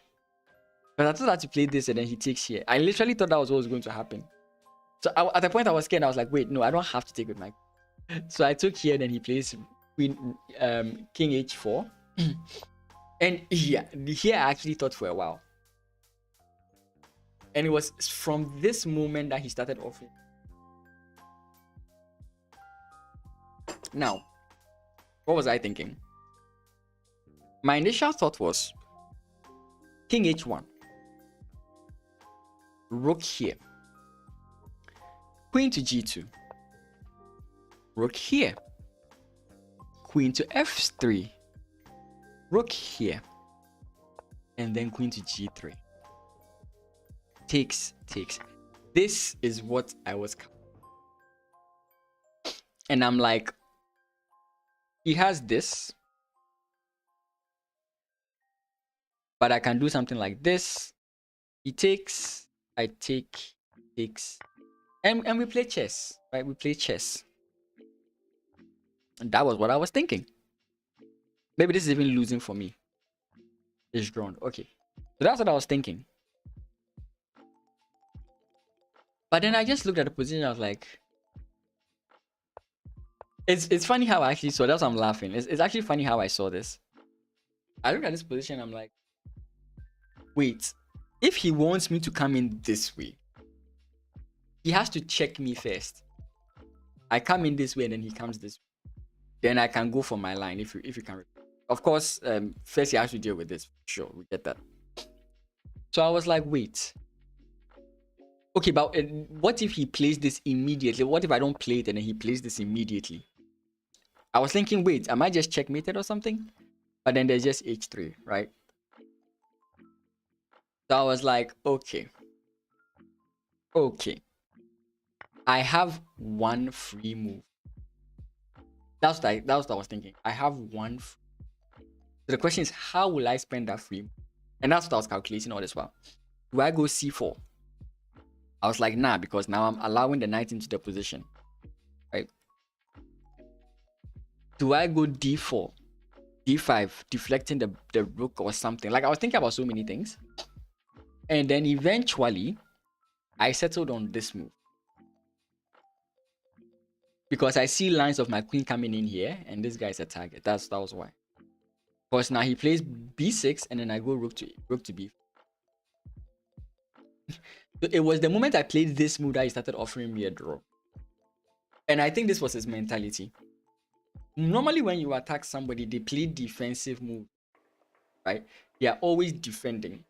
But I thought I had to play this and then he takes here. I literally thought that was what was going to happen. So at the point I was scared. I was like, wait, no, I don't have to take with my... So I took here, then he plays queen, king h4. And yeah, here I actually thought for a while. And it was from this moment that he started offering. Now, what was I thinking? My initial thought was king h1. Rook here. Queen to g2. Rook here. Queen to f3. Rook here. And then queen to g3. Takes. this is what I was. And I'm like, he has this, but I can do something like this. He takes, I take, takes, and we play chess, right? We play chess. And that was what I was thinking. Maybe this is even losing for me. It's drawn. Okay. So that's what I was thinking. But then I just looked at the position. I was like, it's funny how I actually saw. That's why I'm laughing. It's actually funny how I saw this. I looked at this position. I'm like, wait, if he wants me to come in this way, he has to check me first. I come in this way and then he comes this way. Then I can go for my line if you can. Of course, first he has to deal with this. Sure, we get that. So I was like, wait. Okay, but what if he plays this immediately? What if I don't play it and then he plays this immediately? I was thinking, wait, am I just checkmated or something? But then there's just h3, right? So I was like, okay. I have one free move. That's what I was thinking. I have one. So the question is, how will I spend that free move? And that's what I was calculating all this while. Do I go c4? I was like, nah, because now I'm allowing the knight into the position, right? Do I go d4, d5, deflecting the rook or something? Like, I was thinking about so many things. And then eventually, I settled on this move. Because I see lines of my queen coming in here, and this guy is a target. That was why. Because now he plays b6, and then I go rook to b5. It was the moment I played this move that he started offering me a draw. And I think this was his mentality. Normally, when you attack somebody, they play defensive move, right? They are always defending.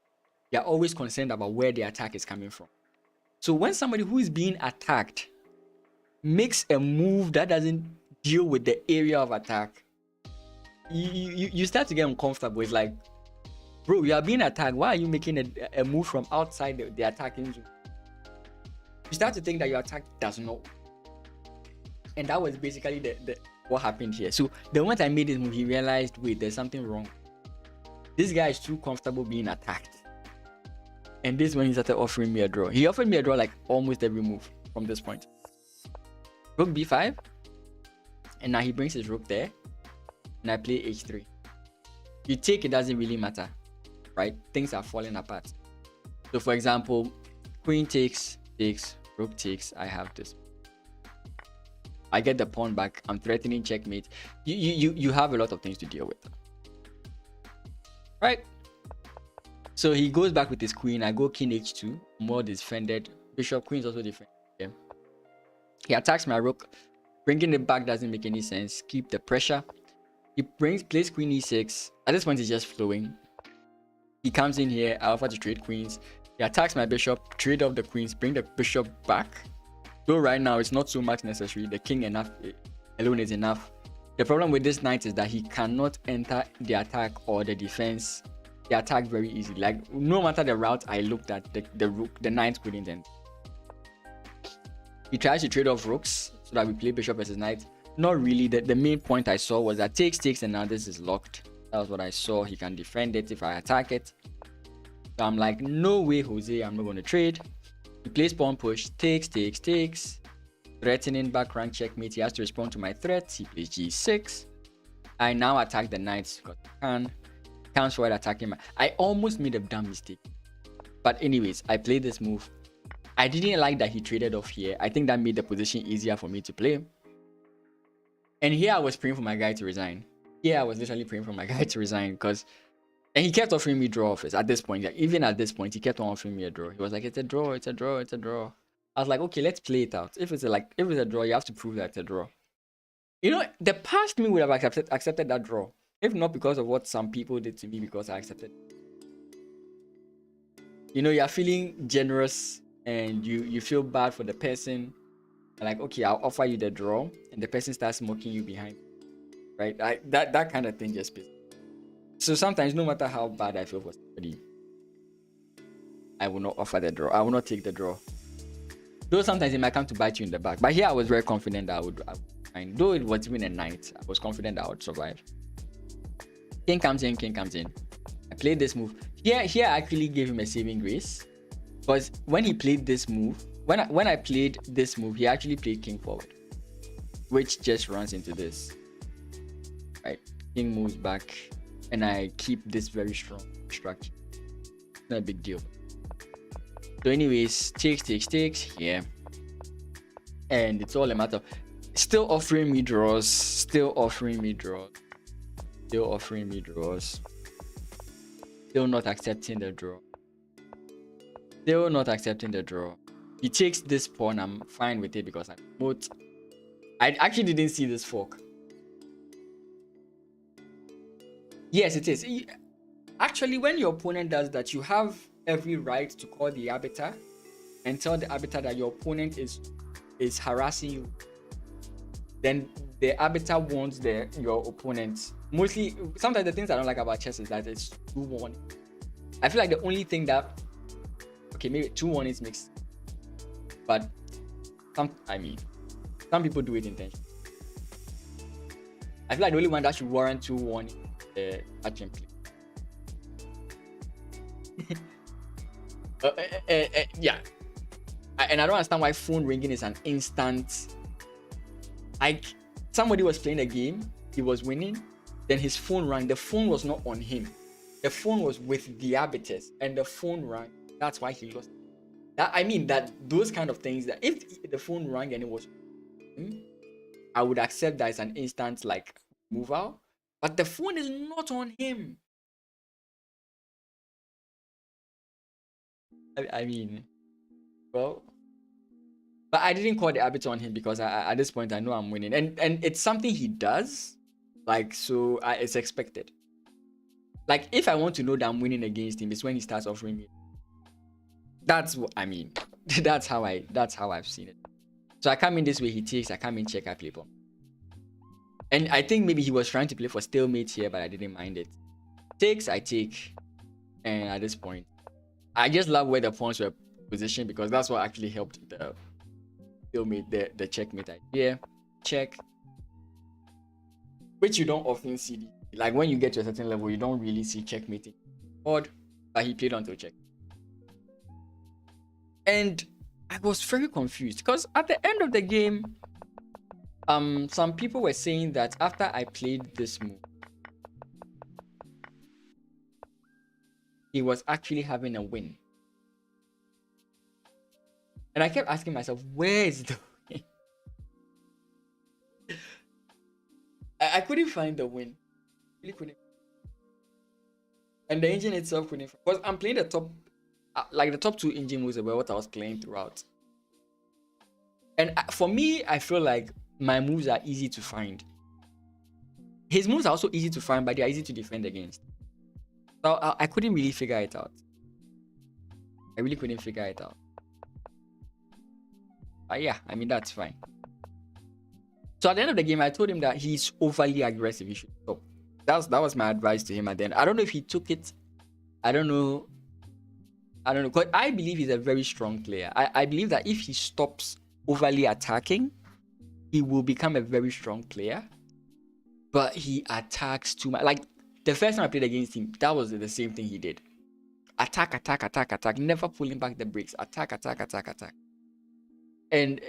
They are always concerned about where the attack is coming from. So when somebody who is being attacked makes a move that doesn't deal with the area of attack, you start to get uncomfortable. It's like, bro, you are being attacked. Why are you making a move from outside the attacking zone? You start to think that your attack does not. And that was basically what happened here. So the moment I made this move, he realized, wait, there's something wrong. This guy is too comfortable being attacked. And this is when he started offering me a draw. He offered me a draw like almost every move from this point. Rook b5. And now he brings his rook there. And I play h3. You take, it doesn't really matter, right? Things are falling apart. So for example, queen takes, rook takes. I have this. I get the pawn back. I'm threatening checkmate. You have a lot of things to deal with, right? So he goes back with his queen. I go king h2, more defended. Bishop queen is also defended. Okay. He attacks my rook. Bringing it back doesn't make any sense. Keep the pressure. He plays queen e6. At this point, he's just flowing. He comes in here. I offer to trade queens. He attacks my bishop. Trade off the queens. Bring the bishop back. So right now, it's not so much necessary. The king alone is enough. The problem with this knight is that he cannot enter the attack or the defense. The attack very easily. Like, no matter the route I looked at, the knight couldn't enter. He tries to trade off rooks so that we play bishop versus knight. Not really. The main point I saw was that takes, and now this is locked. That was what I saw. He can defend it if I attack it. So I'm like, no way, Jose, I'm not going to trade. He plays pawn push, takes. Threatening back rank checkmate. He has to respond to my threats. He plays g6. I now attack the knights because I can. Counts forward attacking I almost made a dumb mistake. But anyways, I played this move. I didn't like that he traded off here. I think that made the position easier for me to play. And here I was praying for my guy to resign. Here I was literally praying for my guy to resign because... And he kept offering me draw offers at this point. Like, even at this point, he kept on offering me a draw. He was like, it's a draw. I was like, okay, let's play it out. If it's a draw, you have to prove that it's a draw. You know, the past me would have accepted that draw. If not because of what some people did to me because I accepted. You know, you're feeling generous and you feel bad for the person. Like, okay, I'll offer you the draw. And the person starts mocking you behind. Right? That kind of thing just pisses. So sometimes, no matter how bad I feel for somebody, I will not offer the draw. I will not take the draw. Though sometimes it might come to bite you in the back. But here I was very confident that I would find. Though it was even a night, I was confident that I would survive. King comes in. I played this move. Here I actually gave him a saving grace. Because when he played this move, when I played this move, he actually played king forward. Which just runs into this. Right? King moves back. And I keep this very strong structure. Not a big deal. So anyways, takes here. And it's all a matter of still offering me draws. Still not accepting the draw. He takes this pawn. I'm fine with it because I actually didn't see this fork. Yes, it is. Actually, when your opponent does that, you have every right to call the arbiter and tell the arbiter that your opponent is harassing you. Then the arbiter warns your opponent. Mostly, sometimes the things I don't like about chess is that it's 2 warnings. I feel like the only thing that, okay, maybe 2 warnings makes, but some people do it intentionally. I feel like the only one that should warrant 2 warnings is touch and play. Yeah, and I don't understand why phone ringing is an instant. Like, somebody was playing a game, he was winning, then his phone rang. The phone was not on him, the phone was with the arbiters, and the phone rang. That's why he lost. That those kind of things, that if the phone rang and it was him, I would accept that it's an instant like move out, but the phone is not on him. Well, but I didn't call the arbiter on him because at this point I know I'm winning, and it's something he does, like, so it's expected. Like, if I want to know that I'm winning against him, it's when he starts offering me. That's what I mean. That's how I've seen it. So I come in this way, he takes. I come in, check, I play pawn. And I think maybe he was trying to play for stalemate here, but I didn't mind it. Takes, I take, and at this point, I just love where the pawns were positioned because that's what actually helped the stalemate, the checkmate idea. Check, which you don't often see. Like, when you get to a certain level, you don't really see checkmating. Odd, but he played onto check. And I was very confused because at the end of the game, some people were saying that after I played this move, he was actually having a win. And I kept asking myself, where is the win? I couldn't find the win. Really couldn't. And the engine itself couldn't. Because I'm playing the top, like the top 2 engine moves were what I was playing throughout. And for me, I feel like my moves are easy to find. His moves are also easy to find, but they are easy to defend against. So I couldn't really figure it out. I really couldn't figure it out. But yeah, that's fine. So at the end of the game, I told him that he's overly aggressive. He should stop. That was my advice to him at the end. I don't know if he took it. I don't know. Because I believe he's a very strong player. I believe that if he stops overly attacking, he will become a very strong player. But he attacks too much. Like, the first time I played against him, that was the same thing he did. Attack. Never pulling back the brakes. Attack. And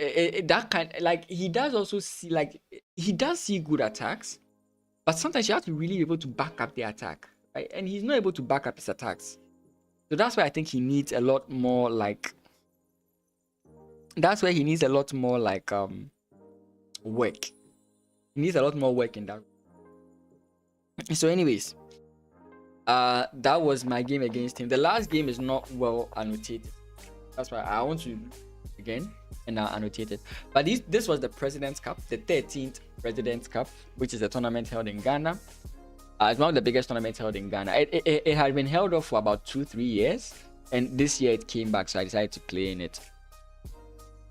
that kind, like, he does also see, like, he does see good attacks. But sometimes you have to really be able to back up the attack. Right? And he's not able to back up his attacks. So that's why I think he needs a lot more, like... That's where he needs a lot more, like, work. He needs a lot more work in that. So anyways, that was my game against him. The last game is not well annotated. That's why I want to again and now annotate it. But this was the President's Cup, the 13th President's Cup, which is a tournament held in Ghana. It's one of the biggest tournaments held in Ghana. It had been held off for about 2-3 years, and this year it came back, so I decided to play in it.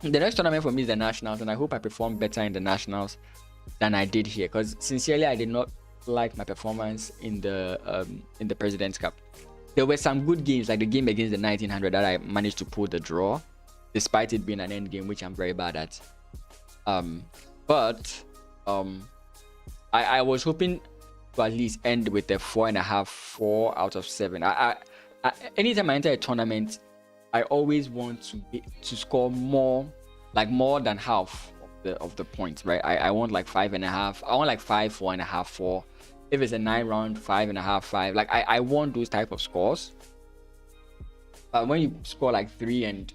The next tournament for me is the Nationals, and I hope I perform better in the Nationals than I did here, because sincerely I did not like my performance in the President's Cup. There were some good games, like the game against the 1900 that I managed to pull the draw, despite it being an end game, which I'm very bad at. But I was hoping to at least end with a 4.5, 4 out of 7. Anytime I enter a tournament, I always want to score more, like more than half of the points, right? I want like 5.5. I want like 5, 4.5, 4. If it's a 9 round, 5.5, 5. Like I want those type of scores. But when you score like 3 and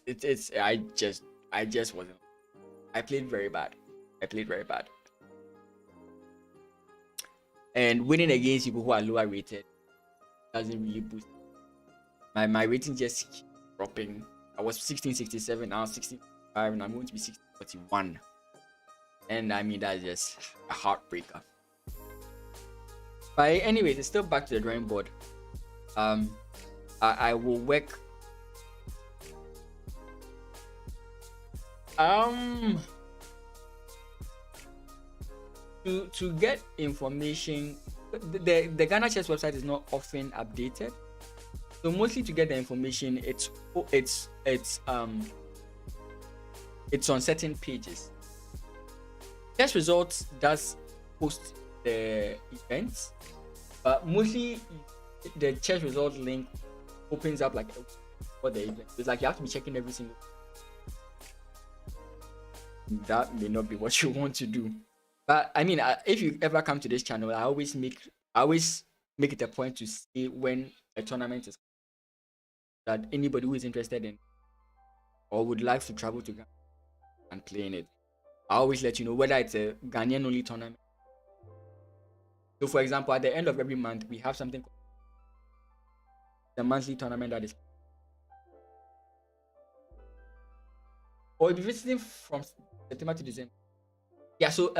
it's I just wasn't. I played very bad. And winning against people who are lower rated doesn't really boost. My rating just keeps dropping. I was 1667, now 1655, and I'm going to be 1641. And I mean, that's just a heartbreaker. But anyways, it's still back to the drawing board. I will work. To get information, the Ghana Chess website is not often updated. So mostly to get the information, it's on certain pages. Chess Results does post the events, but mostly the Chess Results link opens up like for the event. It's like you have to be checking every single. That may not be what you want to do. But I mean, if you ever come to this channel, I always make it a point to see when a tournament is, that anybody who is interested in or would like to travel to Ghana and play in it. I always let you know whether it's a Ghanaian only tournament. So for example, at the end of every month, we have something called the monthly tournament that is, or you'll be visiting from September to December. Yeah, so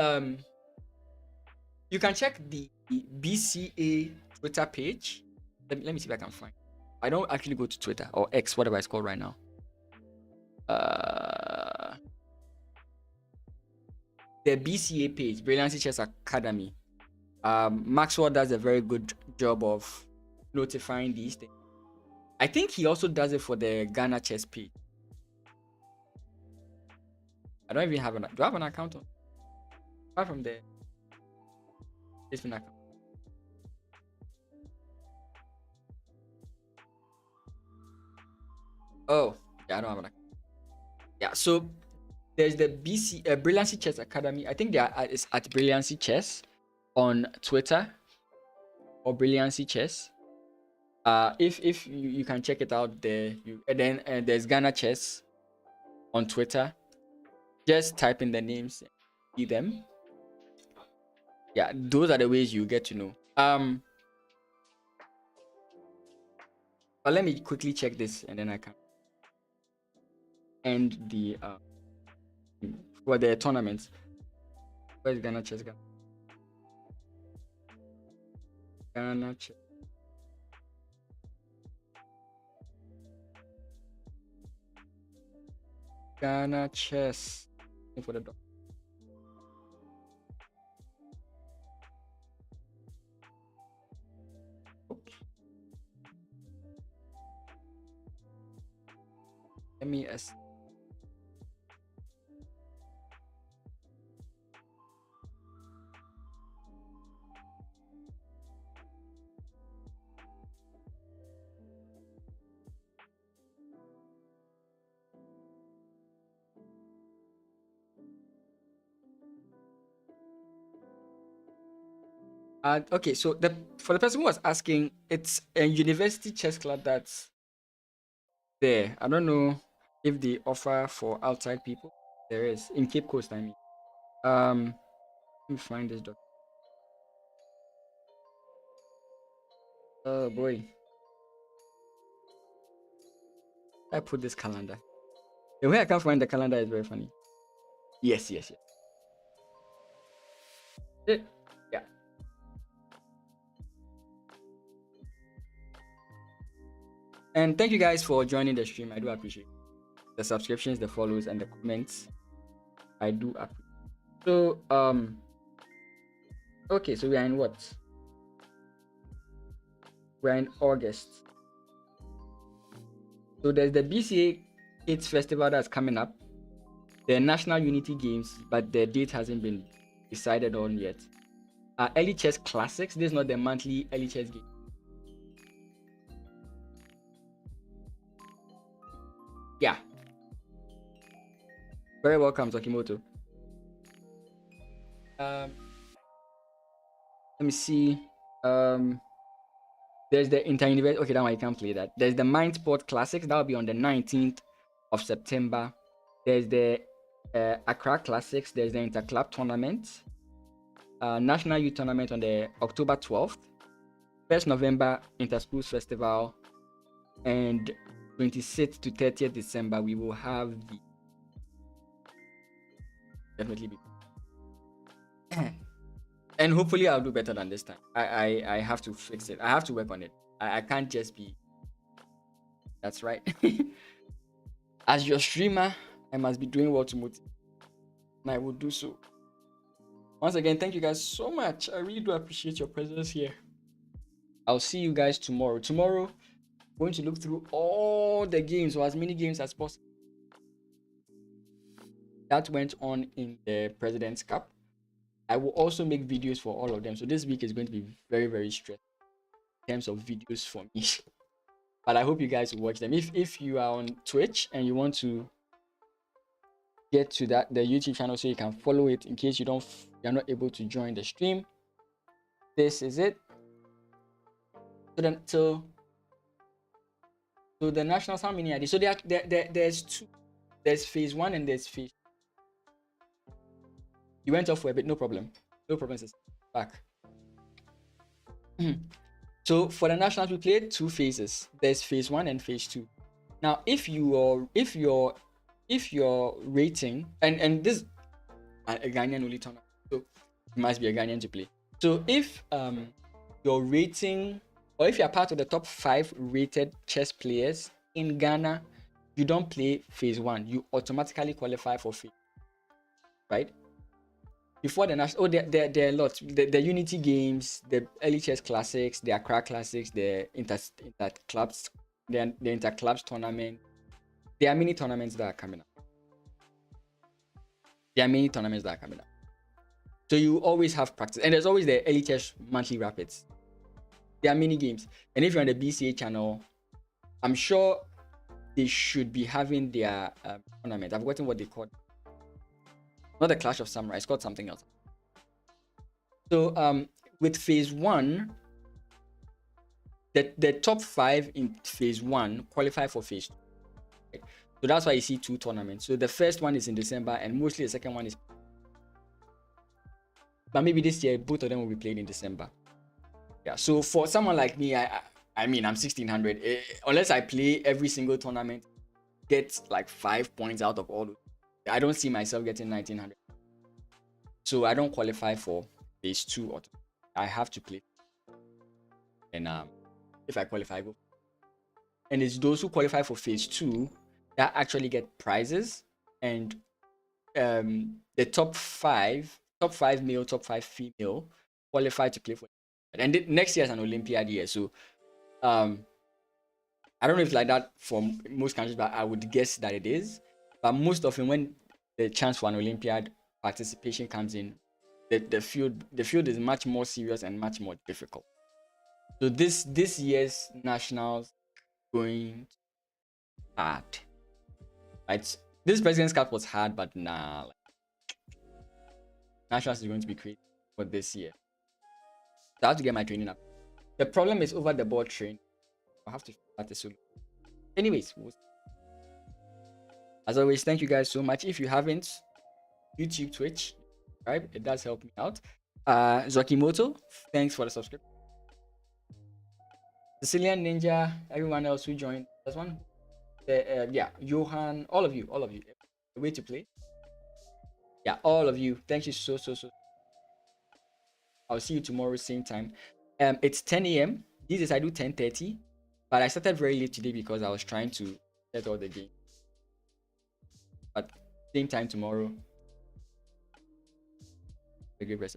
you can check the BCA Twitter page. Let me see if I can find. I don't actually go to Twitter or X, whatever it's called right now. The BCA page, Brilliancy Chess Academy. Maxwell does a very good job of notifying these things. I think he also does it for the Ghana Chess page. I don't even have do I have an account on? Apart from the account. Oh, yeah, I don't have an account. Yeah, so there's the Brilliancy Chess Academy. I think it's at Brilliancy Chess on Twitter or Brilliancy Chess. If you can check it out there, and then there's Ghana Chess on Twitter. Just type in the names, see them. Yeah, those are the ways you get to know. But let me quickly check this, and then I can end the for the tournaments. Where's Ghana Chess? Ghana Chess. Ghana Chess. For the dog. Let me okay, so for the person who was asking, it's a university chess club that's there. I don't know if they offer for outside people. There is in Cape Coast, I mean. Let me find this document. Oh boy. I put this calendar. The way I can't find the calendar is very funny. Yes. Yeah. And thank you guys for joining the stream. I do appreciate the subscriptions, the follows, and the comments. I do appreciate. So okay, so we are in what? We're in August. So there's the BCA its festival that's coming up. The National Unity Games, but the date hasn't been decided on yet. Early Chess Classics. This is not the monthly early chess game. Yeah. Very welcome, Sakimoto. Let me see. There's the inter-university. Okay, that one I can't play that. There's the Mind Sport Classics. That will be on the 19th of September. There's the Accra Classics. There's the Interclub Tournament. National Youth Tournament on the October 12th. 1st November Interschools Festival. And 26th to 30th December, we will have the... Definitely be... And hopefully I'll do better than this time. I have to fix it. I have to work on it. I can't just be... That's right. As your streamer, I must be doing well to motivate. And I will do so. Once again, thank you guys so much. I really do appreciate your presence here. I'll see you guys tomorrow. Tomorrow, I'm going to look through all the games, or as many games as possible, that went on in the President's Cup. I will also make videos for all of them. So this week is going to be very, very stressful in terms of videos for me. But I hope you guys will watch them. If you are on Twitch and you want to get to the YouTube channel so you can follow it in case you're not able to join the stream, this is it. So the nationals, how many are there? So there's two. There's phase 1 and there's phase... You went off for a bit, no problem. No problem, sis. Back. So for the nationals, we played 2 phases. There's phase 1 and phase 2. Now, if your rating, and this a Ghanaian only tournament, so you must be a Ghanaian to play. So if your rating, or if you're part of the top 5 rated chess players in Ghana, you don't play phase 1. You automatically qualify for phase, right? Before the national, there are a lot. The Unity Games, the Early Chess Classics, the Accra Classics, the Interclubs, the Interclubs tournament. There are many tournaments that are coming up. So you always have practice, and there's always the Early Chess Monthly Rapids. There are many games, and if you're on the BCA channel, I'm sure they should be having their tournament. I've forgotten what they called. Not the Clash of Samurai, it's called something else. So with phase 1, the top 5 in phase 1 qualify for phase 2. Right? So that's why you see 2 tournaments. So the first one is in December, and mostly the second one is... But maybe this year, both of them will be played in December. Yeah, so for someone like me, I mean, I'm 1600. Unless I play every single tournament, get like 5 points out of all, I don't see myself getting 1900. So I don't qualify for phase 2. Or I have to play. And if I qualify, go. And it's those who qualify for phase 2 that actually get prizes. And the top 5 male, top 5 female qualify to play for. And next year is an Olympiad year. So I don't know if it's like that for most countries, but I would guess that it is. But most often when the chance for an Olympiad participation comes in, the field is much more serious and much more difficult. So this year's nationals going hard. Right? This President's Cup was hard, but nah, nationals is going to be crazy for this year. So I have to get my training up. The problem is over the board training. I have to start it soon. Anyways, as always, thank you guys so much. If you haven't, YouTube, Twitch, subscribe. It does help me out. Zokimoto, thanks for the subscription. Sicilian Ninja, everyone else who joined. There's one. Yeah, Johan, all of you. The way to play. Yeah, all of you. Thank you so. I'll see you tomorrow, same time. It's 10 a.m. These days I do 10:30, but I started very late today because I was trying to get all the games. But same time tomorrow. A great rest.